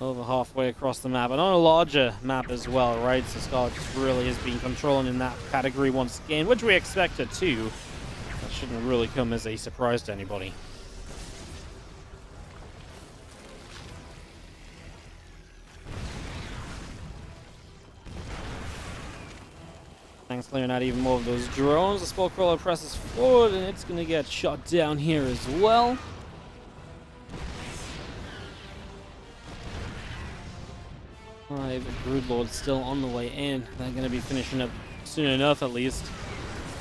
over halfway across the map, and on a larger map as well, right? So Scarlett just really has been controlling in that category once again, which we expected too. That shouldn't really come as a surprise to anybody. Thanks, clearing out even more of those drones. The Spore Crawler presses forward, and it's going to get shot down here as well. Five Broodlords still on the way in. They're going to be finishing up soon enough, at least.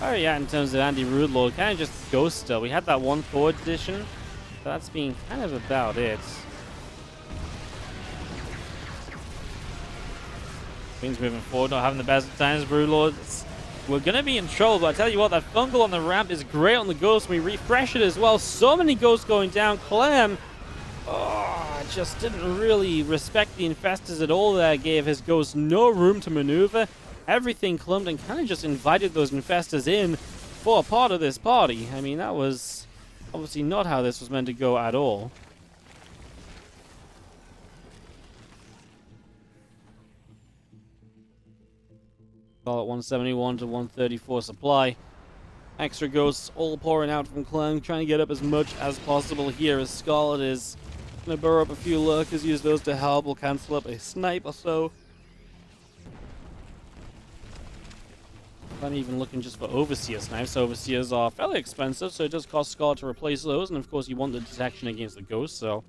Where are you at in terms of anti-Broodlord? Kind of just ghost still. We had that one forward edition. That's been kind of about it. Things moving forward, not having the best of times. Broodlords, we're going to be in trouble, but I tell you what, that fungal on the ramp is great on the ghost. We refresh it as well. So many ghosts going down. Clem, just didn't really respect the infestors at all there. Gave his ghost no room to maneuver. Everything clumped and kind of just invited those infestors in for a part of this party. I mean, that was obviously not how this was meant to go at all. Call it 171 to 134 supply. Extra ghosts all pouring out from Clem, trying to get up as much as possible here as Scarlett is going to burrow up a few lurkers, use those to help. We'll cancel up a snipe or so. I'm even looking just for Overseer snipes. Overseers are fairly expensive, so it does cost Scarlett to replace those. And of course, you want the detection against the ghost, so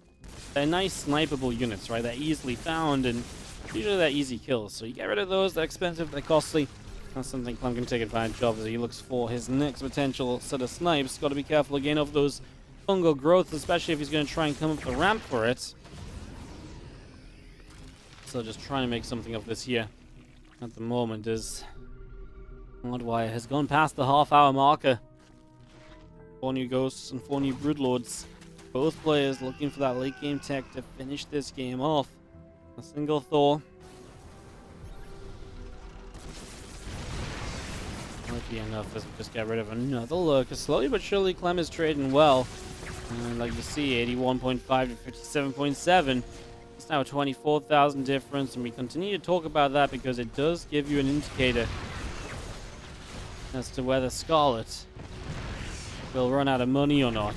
they're nice snipeable units, right? They're easily found, and usually they're easy kills. So you get rid of those, they're expensive, they're costly. That's something Clem can take advantage of as he looks for his next potential set of snipes. Got to be careful again of those fungal growths, especially if he's going to try and come up the ramp for it. So just trying to make something of this here at the moment is Hardwire has gone past the half-hour marker. 4 new ghosts and 4 new broodlords. Both players looking for that late game tech to finish this game off. A single Thor. Lucky enough as we just get rid of another lurker. Slowly but surely Clem is trading well. And like you see, 81.5 to 57.7. It's now a 24,000 difference, and we continue to talk about that because it does give you an indicator as to whether Scarlett will run out of money or not.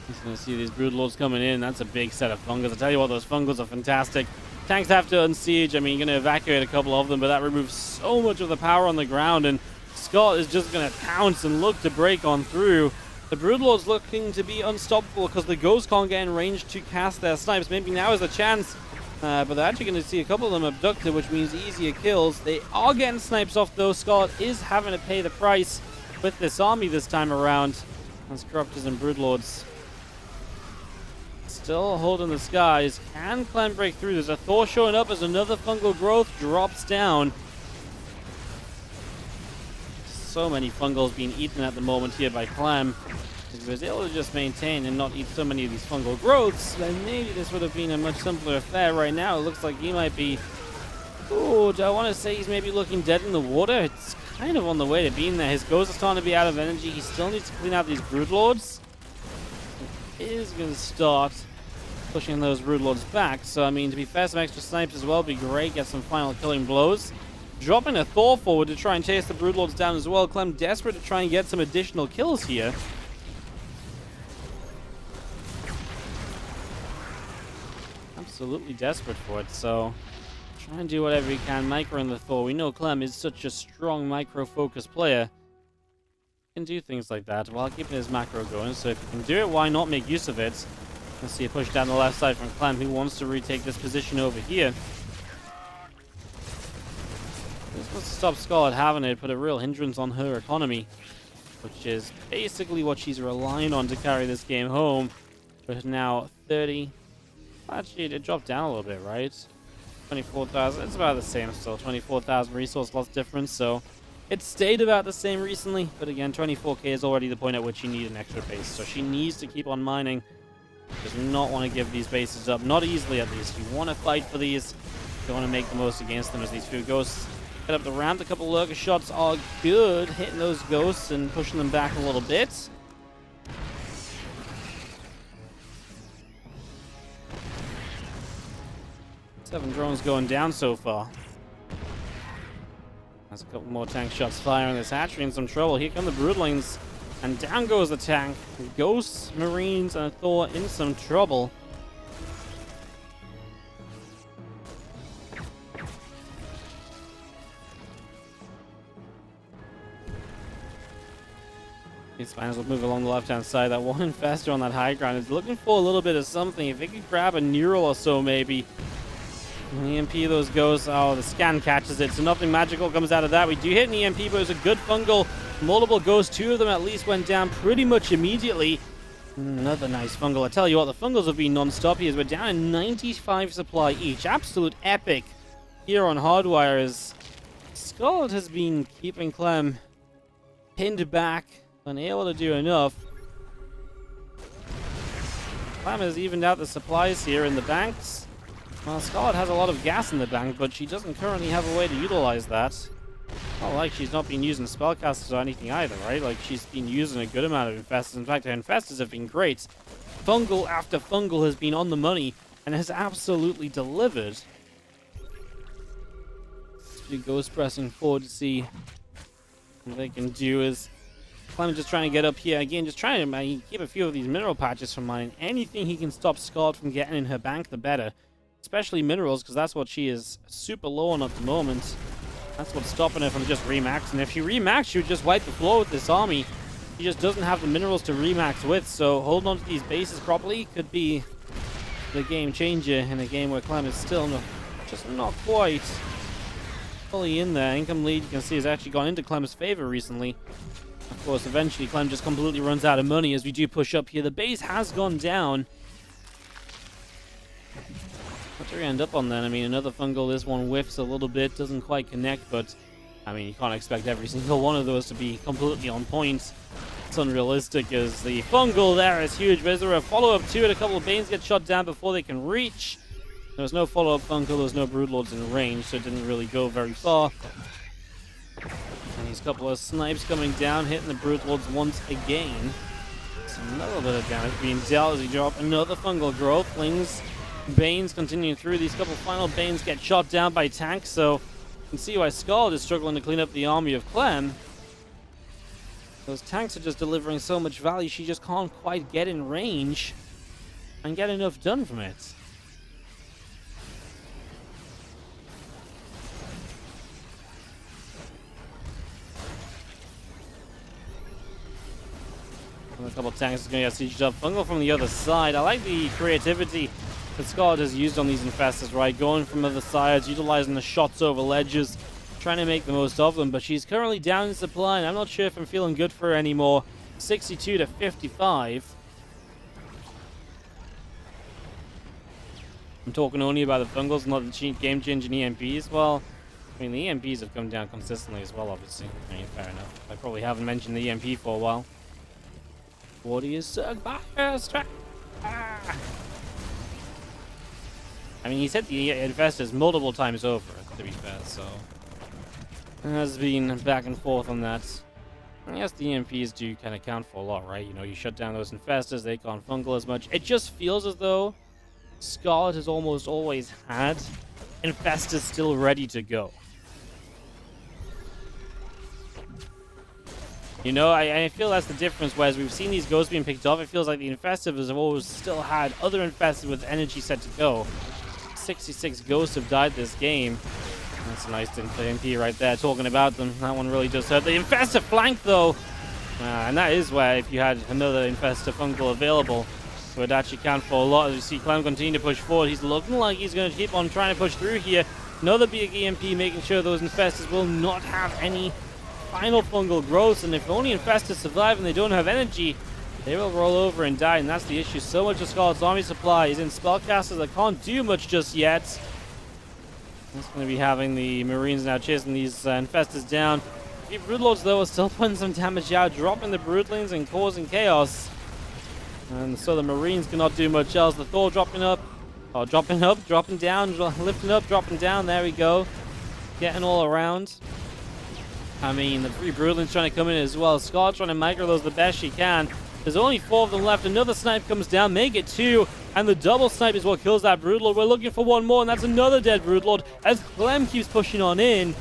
Just gonna see these broodlords coming in. That's a big set of fungals. I tell you what, those fungals are fantastic. Tanks have to unsiege. I mean, you're gonna evacuate a couple of them, but that removes so much of the power on the ground, and Scott is just gonna pounce and look to break on through. The broodlords looking to be unstoppable because the ghosts can't get in range to cast their snipes. Maybe now is the chance. But they're actually going to see a couple of them abducted, which means easier kills. They are getting snipes off, though. Scarlett is having to pay the price with this army this time around. As Corruptors and Broodlords still holding the skies. Can Clem break through? There's a Thor showing up as another fungal growth drops down. So many fungals being eaten at the moment here by Clem. If he was able to just maintain and not eat so many of these fungal growths, then maybe this would have been a much simpler affair. Right now, it looks like he might be... Ooh, do I want to say he's maybe looking dead in the water? It's kind of on the way to being there. His ghosts are starting to be out of energy. He still needs to clean out these broodlords. He is going to start pushing those broodlords back. So, I mean, to be fair, some extra snipes as well would be great. Get some final killing blows. Dropping a Thor forward to try and chase the broodlords down as well. Clem desperate to try and get some additional kills here. Absolutely desperate for it, so try and do whatever he can. Micro in the Thor. We know Clem is such a strong micro-focused player. He can do things like that while keeping his macro going, so if he can do it, why not make use of it? Let's see a push down the left side from Clem, who wants to retake this position over here. This wants to stop Scarlett having it, put a real hindrance on her economy, which is basically what she's relying on to carry this game home. But now 30... Actually, it dropped down a little bit, right? 24,000. It's about the same still. 24,000 resource loss difference, so it stayed about the same recently. But again, 24k is already the point at which you need an extra base. So she needs to keep on mining. Does not want to give these bases up. Not easily, at least. You want to fight for these. You want to make the most against them as these few ghosts get up the ramp. A couple lurker shots are good. Hitting those ghosts and pushing them back a little bit. 7 drones going down so far. There's a couple more tank shots firing. This hatchery in some trouble. Here come the broodlings. And down goes the tank. Ghosts, Marines, and Thor in some trouble. These spiders will move along the left-hand side. That one infestor on that high ground is looking for a little bit of something. If they could grab a neural or so, maybe. EMP those ghosts. Oh, the scan catches it, so nothing magical comes out of that. We do hit an EMP, but it's a good fungal Multiple ghosts, 2 of them at least went down pretty much immediately. Another nice fungal. I tell you what, the fungals have been non-stop here. We're down in 95 supply each. Absolute epic here on Hardwire as Scarlett has been keeping Clem pinned back, unable to do enough. Clem has evened out the supplies here in the banks. Well, Scarlett has a lot of gas in the bank, but she doesn't currently have a way to utilize that. Not like she's not been using spellcasters or anything either, right? Like, she's been using a good amount of infestors. In fact, her infestors have been great. Fungal after fungal has been on the money and has absolutely delivered. She goes pressing forward to see what they can do. Is Clem just trying to get up here again, just trying to keep a few of these mineral patches from mining. Anything he can stop Scarlett from getting in her bank, the better. Especially minerals, because that's what she is super low on at the moment. That's what's stopping her from just remaxing. If she remaxed, she would just wipe the floor with this army. She just doesn't have the minerals to remax with, so holding on to these bases properly could be the game changer in a game where Clem is still just not quite fully in there. Income lead, you can see, has actually gone into Clem's favor recently. Of course, eventually Clem just completely runs out of money as we do push up here. The base has gone down. What do we end up on then? I mean, another fungal. This one whiffs a little bit, doesn't quite connect, but I mean, you can't expect every single one of those to be completely on point. It's unrealistic as the fungal there is huge. But is there a follow-up to it? A couple of Banes get shot down before they can reach. There was no follow-up fungal, there was no Broodlords in range, so it didn't really go very far. And these couple of snipes coming down, hitting the Broodlords once again. It's another bit of damage being dealt as he drops another fungal growth. Flings Banes continuing through. These couple final Banes get shot down by tanks, so you can see why Scarlett is struggling to clean up the army of Clem. Those tanks are just delivering so much value, she just can't quite get in range and get enough done from it. And a couple of tanks are going to get sieged up. Fungal from the other side. I like the creativity that Scarlett has used on these infestors, right? Going from other sides, utilizing the shots over ledges, trying to make the most of them, but she's currently down in supply, and I'm not sure if I'm feeling good for her anymore. 62 to 55. I'm talking only about the fungals, not the game-changing EMPs. Well, I mean, the EMPs have come down consistently as well, obviously. I mean, fair enough. I probably haven't mentioned the EMP for a while. Warriors suck by strike. I mean, he's hit the infestors multiple times over, to be fair, so it has been back and forth on that. I guess the EMPs do kind of count for a lot, right? You know, you shut down those infestors, they can't fungal as much. It just feels as though Scarlett has almost always had infestors still ready to go. You know, I feel that's the difference, whereas we've seen these ghosts being picked off, it feels like the infestors have always still had other infestors with energy set to go. 66 ghosts have died this game. That's a nice MP right there, talking about them. That one really does hurt. The infestor flank, though, and that is where, if you had another infestor fungal available, it would actually count for a lot. As you see Clem continue to push forward, he's looking like he's going to keep on trying to push through here. Another big EMP, making sure those infestors will not have any final fungal growth, and if only infestors survive and they don't have energy, they will roll over and die, and that's the issue. So much of Scarlett's army supply is in spellcasters that can't do much just yet. That's going to be having the Marines now chasing these infestors down. The Broodlords, though, are still putting some damage out, dropping the Broodlings and causing chaos. And so the Marines cannot do much else. The Thor dropping up, dropping down, lifting up, dropping down. There we go. Getting all around. I mean, the 3 Broodlings trying to come in as well. Scarlett trying to micro those the best she can. There's only 4 of them left. Another snipe comes down, make it 2, and the double snipe is what kills that Broodlord. We're looking for one more, and that's another dead Broodlord as Clem keeps pushing on in.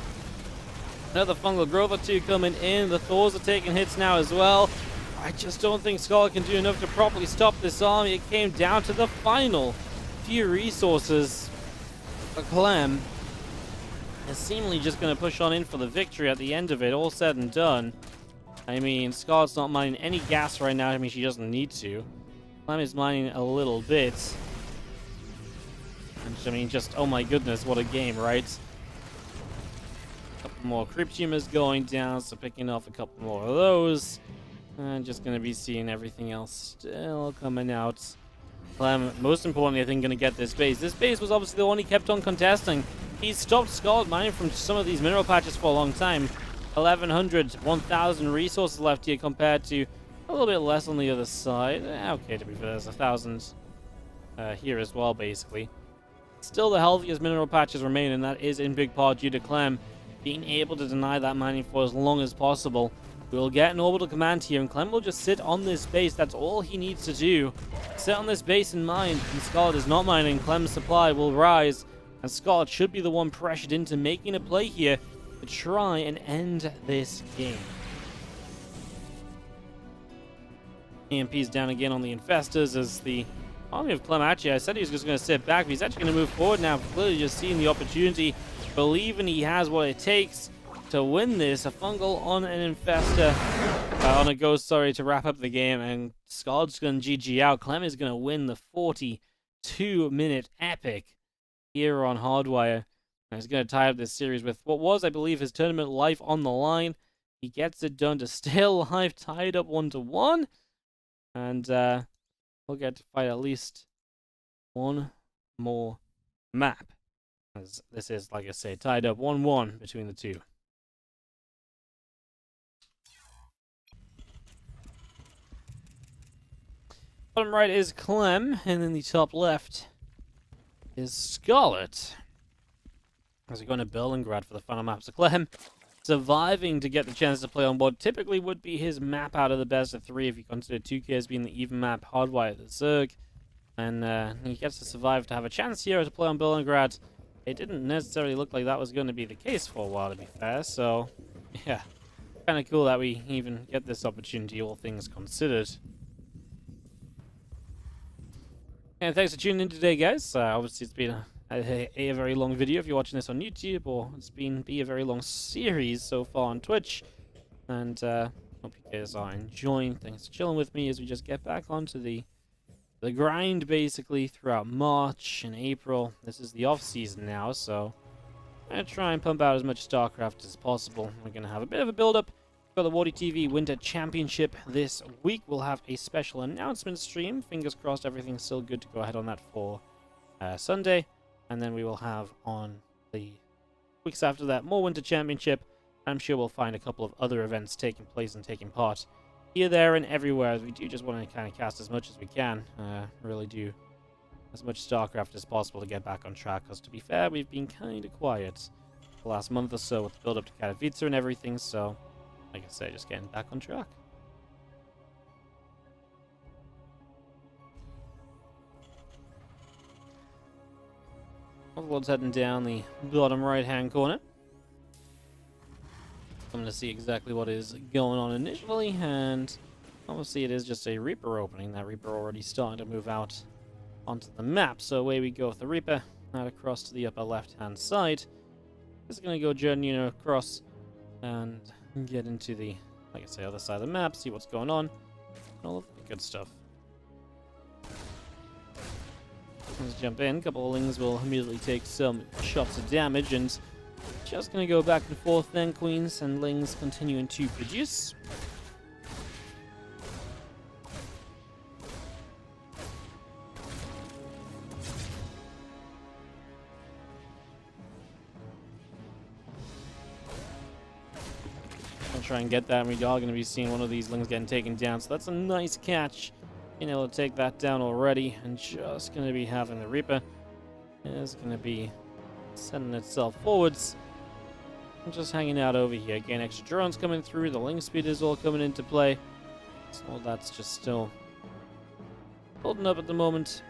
Another fungal growth or 2 coming in. The Thors are taking hits now as well. I just don't think Scarlett can do enough to properly stop this army. It came down to the final few resources for Clem. Is seemingly just going to push on in for the victory at the end of it, all said and done. I mean, Scarlett's not mining any gas right now. I mean, she doesn't need to. Clem is mining a little bit. And, I mean, just, oh my goodness, what a game, right? couple more creep tumors going down, so picking off a couple more of those. And just going to be seeing everything else still coming out. Clem, most importantly, I think, going to get this base. This base was obviously the one he kept on contesting. He stopped Scarlett mining from some of these mineral patches for a long time. 1,100, 1,000 resources left here compared to a little bit less on the other side. Okay, to be fair, there's 1,000 here as well, basically. Still the healthiest mineral patches remain, and that is in big part due to Clem being able to deny that mining for as long as possible. We'll get an orbital command here, and Clem will just sit on this base. That's all he needs to do. Sit on this base in mine, and Scarlett is not mining. Clem's supply will rise, and Scarlett should be the one pressured into making a play here to try and end this game. EMP's down again on the Infestors as the army of Clem. Actually, I said he was just going to sit back, but he's actually going to move forward now. Clearly just seeing the opportunity, believing he has what it takes to win this. A fungal on an Infestor, on a Ghost, sorry, to wrap up the game, and Scarlett's going to GG out. Clem is going to win the 42-minute epic here on Hardwire. And he's going to tie up this series with what was, I believe, his tournament life on the line. He gets it done to stay alive, tied up 1-1. And we'll get to fight at least one more map, as this is, like I say, tied up 1-1 between the two. Bottom right is Clem, and in the top left is Scarlett. As we go into Berlingrad for the final map. So Clem surviving to get the chance to play on what typically would be his map out of the best of three if you consider 2K as being the even map, Hardwire the Zerg. And he gets to survive to have a chance here to play on Berlingrad. It didn't necessarily look like that was going to be the case for a while, to be fair. So, yeah, kind of cool that we even get this opportunity, all things considered. And thanks for tuning in today, guys. Obviously, it's been a very long video if you're watching this on YouTube, or it's been a very long series so far on Twitch. And hope you guys are enjoying. Thanks for chilling with me as we just get back onto the grind, basically, throughout March and April. This is the off-season now, so I'm going to try and pump out as much StarCraft as possible. We're going to have a bit of a build-up for the WardiTV Winter Championship this week. We'll have a special announcement stream. Fingers crossed everything's still good to go ahead on that for Sunday. And then we will have on the weeks after that more Winter Championship. I'm sure we'll find a couple of other events taking place and taking part here, there, and everywhere, as we do just want to kind of cast as much as we can. Really do as much StarCraft as possible to get back on track, because to be fair, we've been kind of quiet the last month or so with the build-up to Katowice and everything, so like I say, just getting back on track. Overlord's heading down the bottom right-hand corner. I'm going to see exactly what is going on initially, and obviously it is just a Reaper opening. That Reaper already starting to move out onto the map, so away we go with the Reaper, out across to the upper left-hand side. Just going to go journey across and get into the, like I say, other side of the map, see what's going on, and all of the good stuff. Let's jump in. A couple of Lings will immediately take some shots of damage, and just going to go back and forth then. Queens and Lings continuing to produce. I'll try and get that, and we are going to be seeing one of these Lings getting taken down, so that's a nice catch. Being able to take that down already, and just going to be having the Reaper is going to be sending itself forwards. I'm just hanging out over here. Again, extra drones coming through. The Ling speed is all coming into play. So all that's just still holding up at the moment.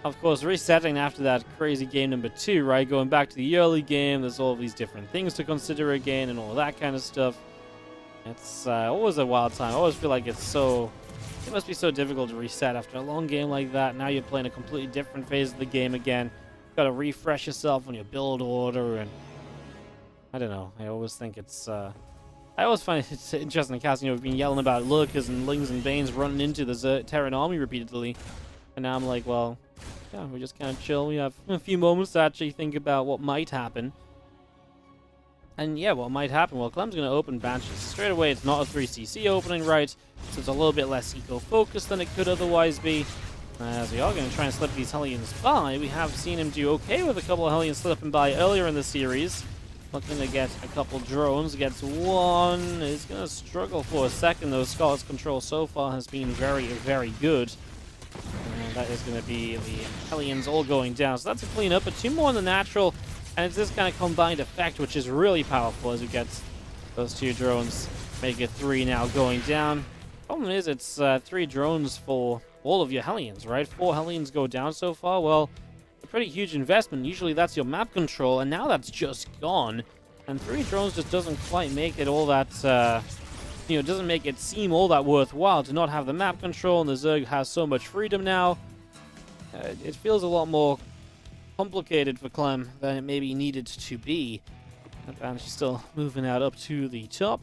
Of course, resetting after that crazy game number 2, right? Going back to the early game, there's all these different things to consider again and all that kind of stuff. It's always a wild time. I always feel like it must be so difficult to reset after a long game like that. Now you're playing a completely different phase of the game again. You've got to refresh yourself on your build order, and I don't know. I always think it's I always find it's interesting in casting. We've been yelling about Lurkers and Lings and Banes running into the Terran army repeatedly, and now I'm like, well, yeah, we just kind of chill. We have a few moments to actually think about what might happen. And yeah, what might happen? Well, Clem's going to open Banshees. Straight away, it's not a 3cc opening, right? So it's a little bit less eco-focused than it could otherwise be. As we are going to try and slip these Hellions by. We have seen him do okay with a couple of Hellions slipping by earlier in the series. Looking to get a couple drones. Gets one. Is going to struggle for a second, though. Scarlett's control so far has been very, very good. And that is going to be the Hellions all going down. So that's a cleanup, but 2 more in the natural. And it's this kind of combined effect, which is really powerful as we get those 2 drones. Make it 3 now going down. Problem is, it's 3 drones for all of your Hellions, right? 4 Hellions go down so far. Well, a pretty huge investment. Usually that's your map control, and now that's just gone. And 3 drones just doesn't quite make it all that, doesn't make it seem all that worthwhile to not have the map control, and the Zerg has so much freedom now. It feels a lot more complicated for Clem than it maybe needed to be. And she's still moving out up to the top.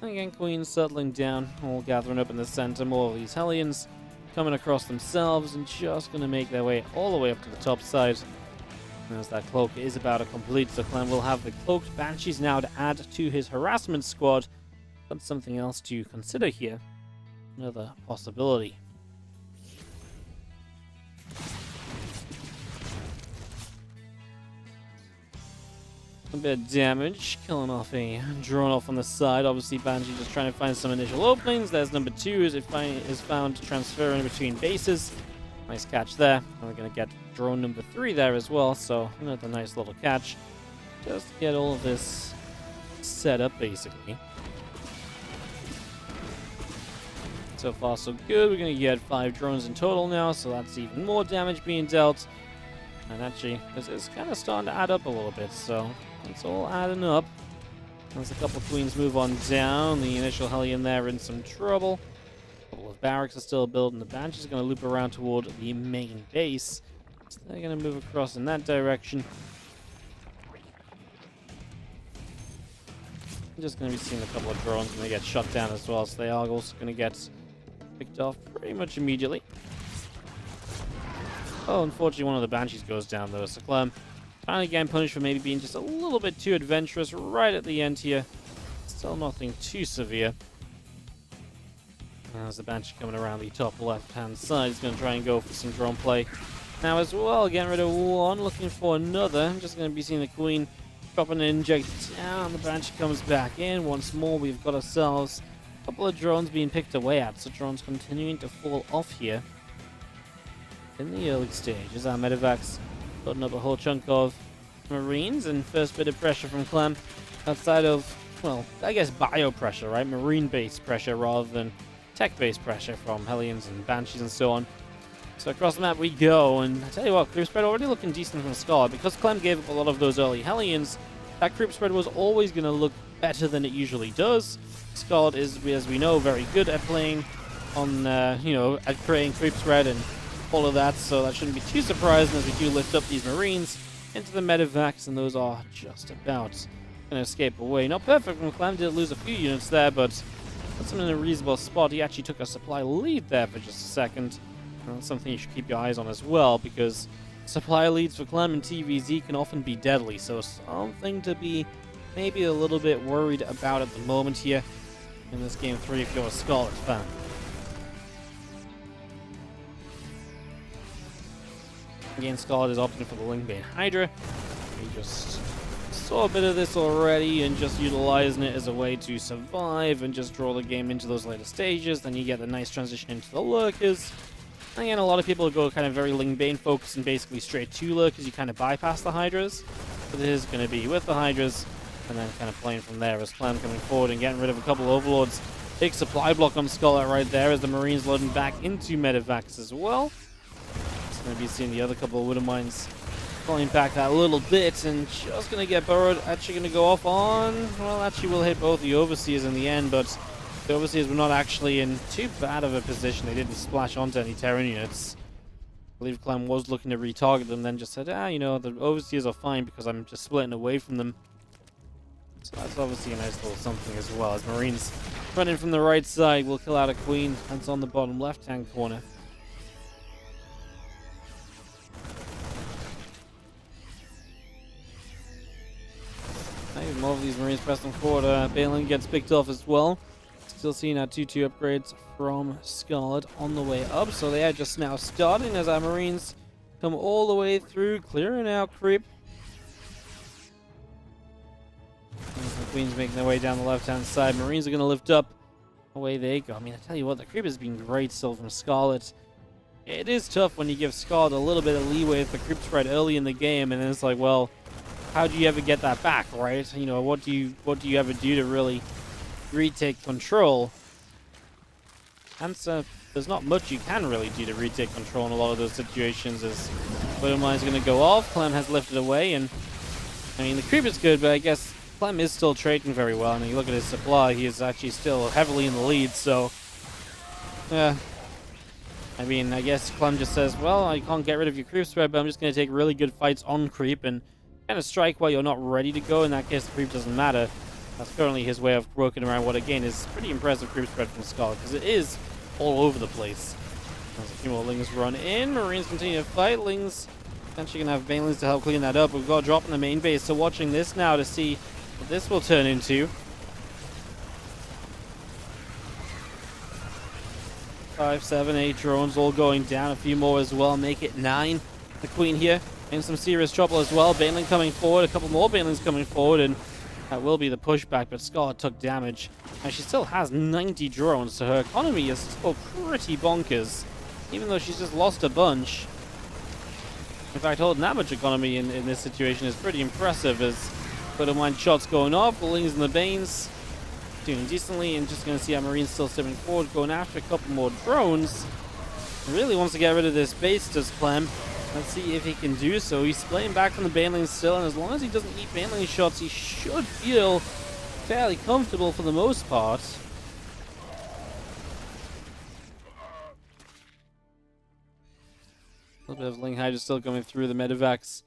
And again, Queen settling down, all gathering up in the center. More of these Hellions coming across themselves and just going to make their way all the way up to the top side. As that cloak is about to complete, so Clem will have the cloaked Banshees now to add to his harassment squad. That's something else to consider here. Another possibility. A bit of damage, killing off a drone off on the side. Obviously, Banshee just trying to find some initial openings. There's number 2 as it is found transferring between bases. Nice catch there. And we're going to get drone number 3 there as well. So another nice little catch. Just to get all of this set up, basically. So far, so good. We're going to get 5 drones in total now. So that's even more damage being dealt. And actually, it's kind of starting to add up a little bit. So it's all adding up. As a couple of Queens move on down. The initial Hellion there in some trouble. A couple of barracks are still building. The Banshee's going to loop around toward the main base. So they're going to move across in that direction. I'm just going to be seeing a couple of drones when they get shut down as well. So they are also going to get picked off pretty much immediately. Oh, unfortunately, one of the Banshees goes down, though. So Clem finally getting punished for maybe being just a little bit too adventurous right at the end here. Still nothing too severe. As the Banshee coming around the top left-hand side, he's going to try and go for some drone play. Now as well, getting rid of one, looking for another. I'm just going to be seeing the Queen dropping an inject down. The Banshee comes back in. Once more, we've got ourselves a couple of drones being picked away at. So drones continuing to fall off here in the early stages. Our medevacs putting up a whole chunk of Marines, and first bit of pressure from Clem outside of, well, I guess bio pressure, right? Marine-based pressure rather than tech-based pressure from Hellions and Banshees and so on. So across the map we go, and I tell you what, creep spread already looking decent from Scarlett. Because Clem gave up a lot of those early Hellions, that creep spread was always going to look better than it usually does. Scarlett is, as we know, very good at playing on, at creating creep spread and all of that, so that shouldn't be too surprising as we do lift up these Marines into the medevacs, and those are just about going to escape away. Not perfect from Clem, did lose a few units there, but puts him in a reasonable spot. He actually took a supply lead there for just a second. And that's something you should keep your eyes on as well, because supply leads for Clem and TVZ can often be deadly, so something to be maybe a little bit worried about at the moment here in this Game 3 if you're a Scarlett fan. Again, Scarlett is opting for the Lingbane Hydra. We just saw a bit of this already and just utilizing it as a way to survive and just draw the game into those later stages. Then you get the nice transition into the Lurkers. Again, a lot of people go kind of very Lingbane focused and basically straight to Lurkers. You kind of bypass the Hydras. But this is going to be with the Hydras and then kind of playing from there as Clem coming forward and getting rid of a couple of Overlords. Big supply block on Scarlett right there as the Marines loading back into medevacs as well. Going to be seeing the other couple of Widow Mines pulling back that little bit and just going to get burrowed. Actually going to go off on, well, actually will hit both the Overseers in the end, but the Overseers were not actually in too bad of a position. They didn't splash onto any Terran units. I believe Clem was looking to retarget them, then just said, the Overseers are fine because I'm just splitting away from them. So that's obviously a nice little something as well. As Marines running from the right side will kill out a Queen. That's on the bottom left-hand corner. these Marines pressing forward. Balin gets picked off as well. Still seeing our 2-2 upgrades from Scarlett on the way up. So they are just now starting as our Marines come all the way through, clearing out creep. As the Queen's making their way down the left-hand side. Marines are going to lift up. Away they go. I mean, I tell you what, the creep has been great still from Scarlett. It is tough when you give Scarlett a little bit of leeway with the creep spread early in the game, and then it's like, well, how do you ever get that back, right? You know, what do you ever do to really retake control? And so there's not much you can really do to retake control in a lot of those situations, as Mine's going to go off. Clem has lifted away, and I mean, the creep is good, but I guess Clem is still trading very well. And you look at his supply, he is actually still heavily in the lead, so yeah. I mean, I guess Clem just says, well, I can't get rid of your creep spread, but I'm just going to take really good fights on creep and kind of strike while you're not ready to go. In that case, the creep doesn't matter. That's currently his way of working around what, again, is pretty impressive creep spread from Scarlett, because it is all over the place. As a few more Lings run in, Marines continue to fight. Lings potentially going to have Banelings to help clean that up. We've got a drop in the main base, so watching this now to see what this will turn into. 5, 7, 8 drones all going down. A few more as well. Make it 9. The Queen here in some serious trouble as well. Baneling coming forward. A couple more Banelings coming forward, and that will be the pushback, but Scarlett took damage. And she still has 90 drones, so her economy is still pretty bonkers, even though she's just lost a bunch. In fact, holding that much economy in this situation is pretty impressive, as mind shots going off. The Lings and the Banes doing decently, and just going to see our Marines still stepping forward, going after a couple more drones. Really wants to get rid of this base, does Clem. Let's see if he can do so. He's playing back from the Banelings still, and as long as he doesn't eat Baneling shots, he should feel fairly comfortable for the most part. A little bit of Ling Hydra still coming through. The Medivacs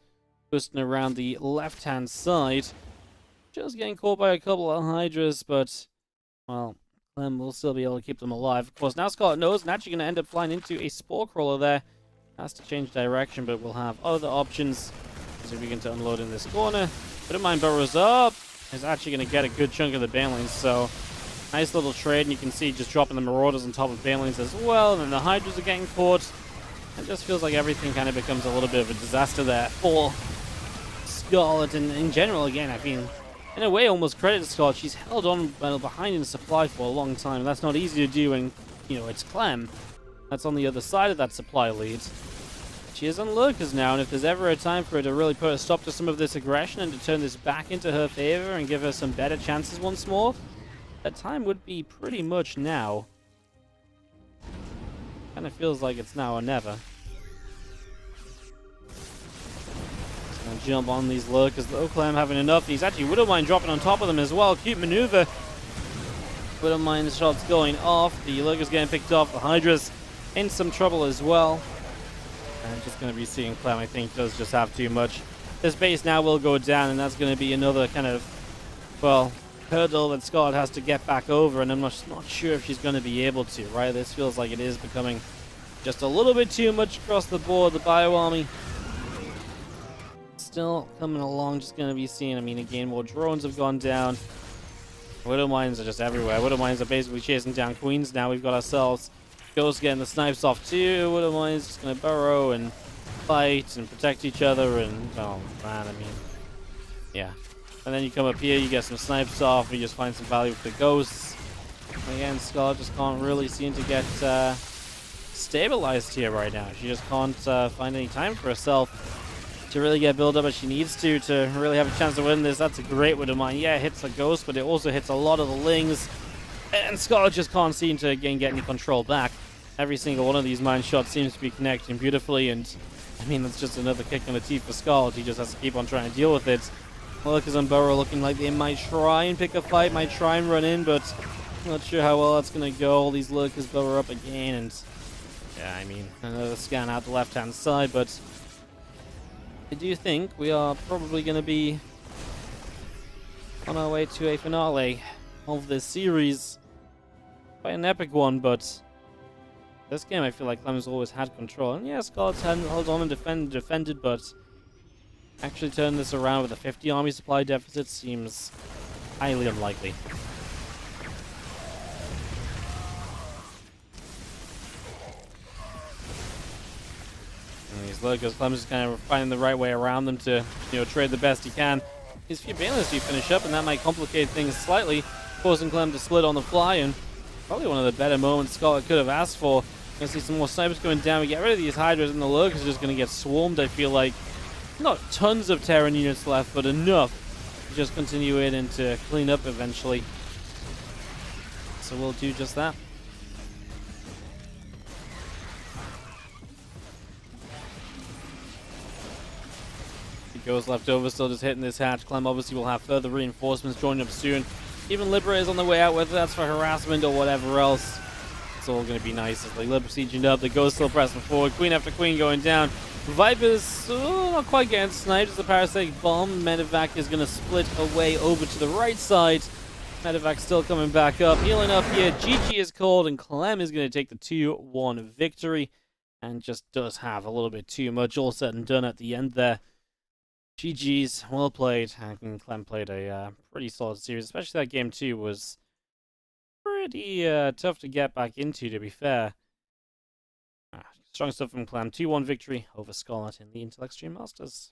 twisting around the left-hand side. Just getting caught by a couple of Hydras, but, well, Clem will still be able to keep them alive. Of course, now Scarlett knows, and actually going to end up flying into a Spore Crawler there. Has to change direction, but we'll have other options as we begin to unload in this corner. Mind burrows up. Is actually going to get a good chunk of the Banelings, so nice little trade, and you can see just dropping the Marauders on top of Banelings as well, and then the Hydras are getting caught. It just feels like everything kind of becomes a little bit of a disaster there for Scarlett, and in general, again, I mean, in a way, almost credit to Scarlett. She's held on behind in supply for a long time, and that's not easy to do when, you know, it's Clem that's on the other side of that supply lead. She is on lurkers now, and if there's ever a time for her to really put a stop to some of this aggression and to turn this back into her favor and give her some better chances once more, that time would be pretty much now. Kind of feels like it's now or never. Just gonna jump on these lurkers. The Clem having enough. He's actually Widowmine dropping on top of them as well. Cute maneuver. Widowmine shots going off. The lurkers getting picked off. The Hydras in some trouble as well. And just going to be seeing Clem, I think, does just have too much. This base now will go down, and that's going to be another kind of, well, hurdle that Scarlett has to get back over, and I'm not sure if she's going to be able to, right? This feels like it is becoming just a little bit too much across the board. The Bio Army still coming along, just going to be seeing, I mean, again, more drones have gone down. Widowmines are just everywhere. Widowmines are basically chasing down Queens now. We've got ourselves Ghost getting the snipes off too. Widowmine's just going to burrow and fight and protect each other, and, oh man, I mean, yeah. And then you come up here, you get some snipes off, you just find some value with the Ghosts. And again, Scarlett just can't really seem to get stabilized here right now. She just can't find any time for herself to really get built up as she needs to really have a chance to win this. That's a great Widowmine. Yeah, it hits the Ghost, but it also hits a lot of the Lings. And Scarlett just can't seem to, again, get any control back. Every single one of these mine shots seems to be connecting beautifully, and I mean, that's just another kick on the teeth for Scarlett. He just has to keep on trying to deal with it. Lurkers and Burrow looking like they might try and pick a fight, might try and run in, but I'm not sure how well that's going to go. All these Lurkers Burrow up again, and yeah, I mean, another scan out the left-hand side, but I do think we are probably going to be on our way to a finale of this series. Quite an epic one, but this game I feel like Clem's always had control. And yeah, Scarlett's held on and defended, but actually turn this around with a 50 army supply deficit seems highly unlikely. And these lurkers, Clem's just kind of finding the right way around them to, trade the best he can. His few baneless do finish up, and that might complicate things slightly, forcing Clem to split on the fly, and probably one of the better moments Scarlett could have asked for. Gonna see some more snipers going down. We get rid of these Hydras, and the lurkers are just gonna get swarmed, I feel like. Not tons of Terran units left, but enough to just continue in and to clean up eventually. So we'll do just that. Goes left over, still just hitting this hatch. Clem obviously will have further reinforcements joining up soon. Even Libra is on the way out, whether that's for harassment or whatever else. It's all going to be nice as they Libra sieging up. The Ghost still pressing forward. Queen after Queen going down. Vipers not quite getting sniped as the Parasitic Bomb. Medevac is going to split away over to the right side. Medevac still coming back up. Healing up here. GG is called, and Clem is going to take the 2-1 victory. And just does have a little bit too much all said and done at the end there. GG's, well played. I think Clem played a pretty solid series, especially that game 2 was pretty tough to get back into, to be fair. Strong stuff from Clem. 2-1 victory over Scarlett in the Intellect Stream Masters.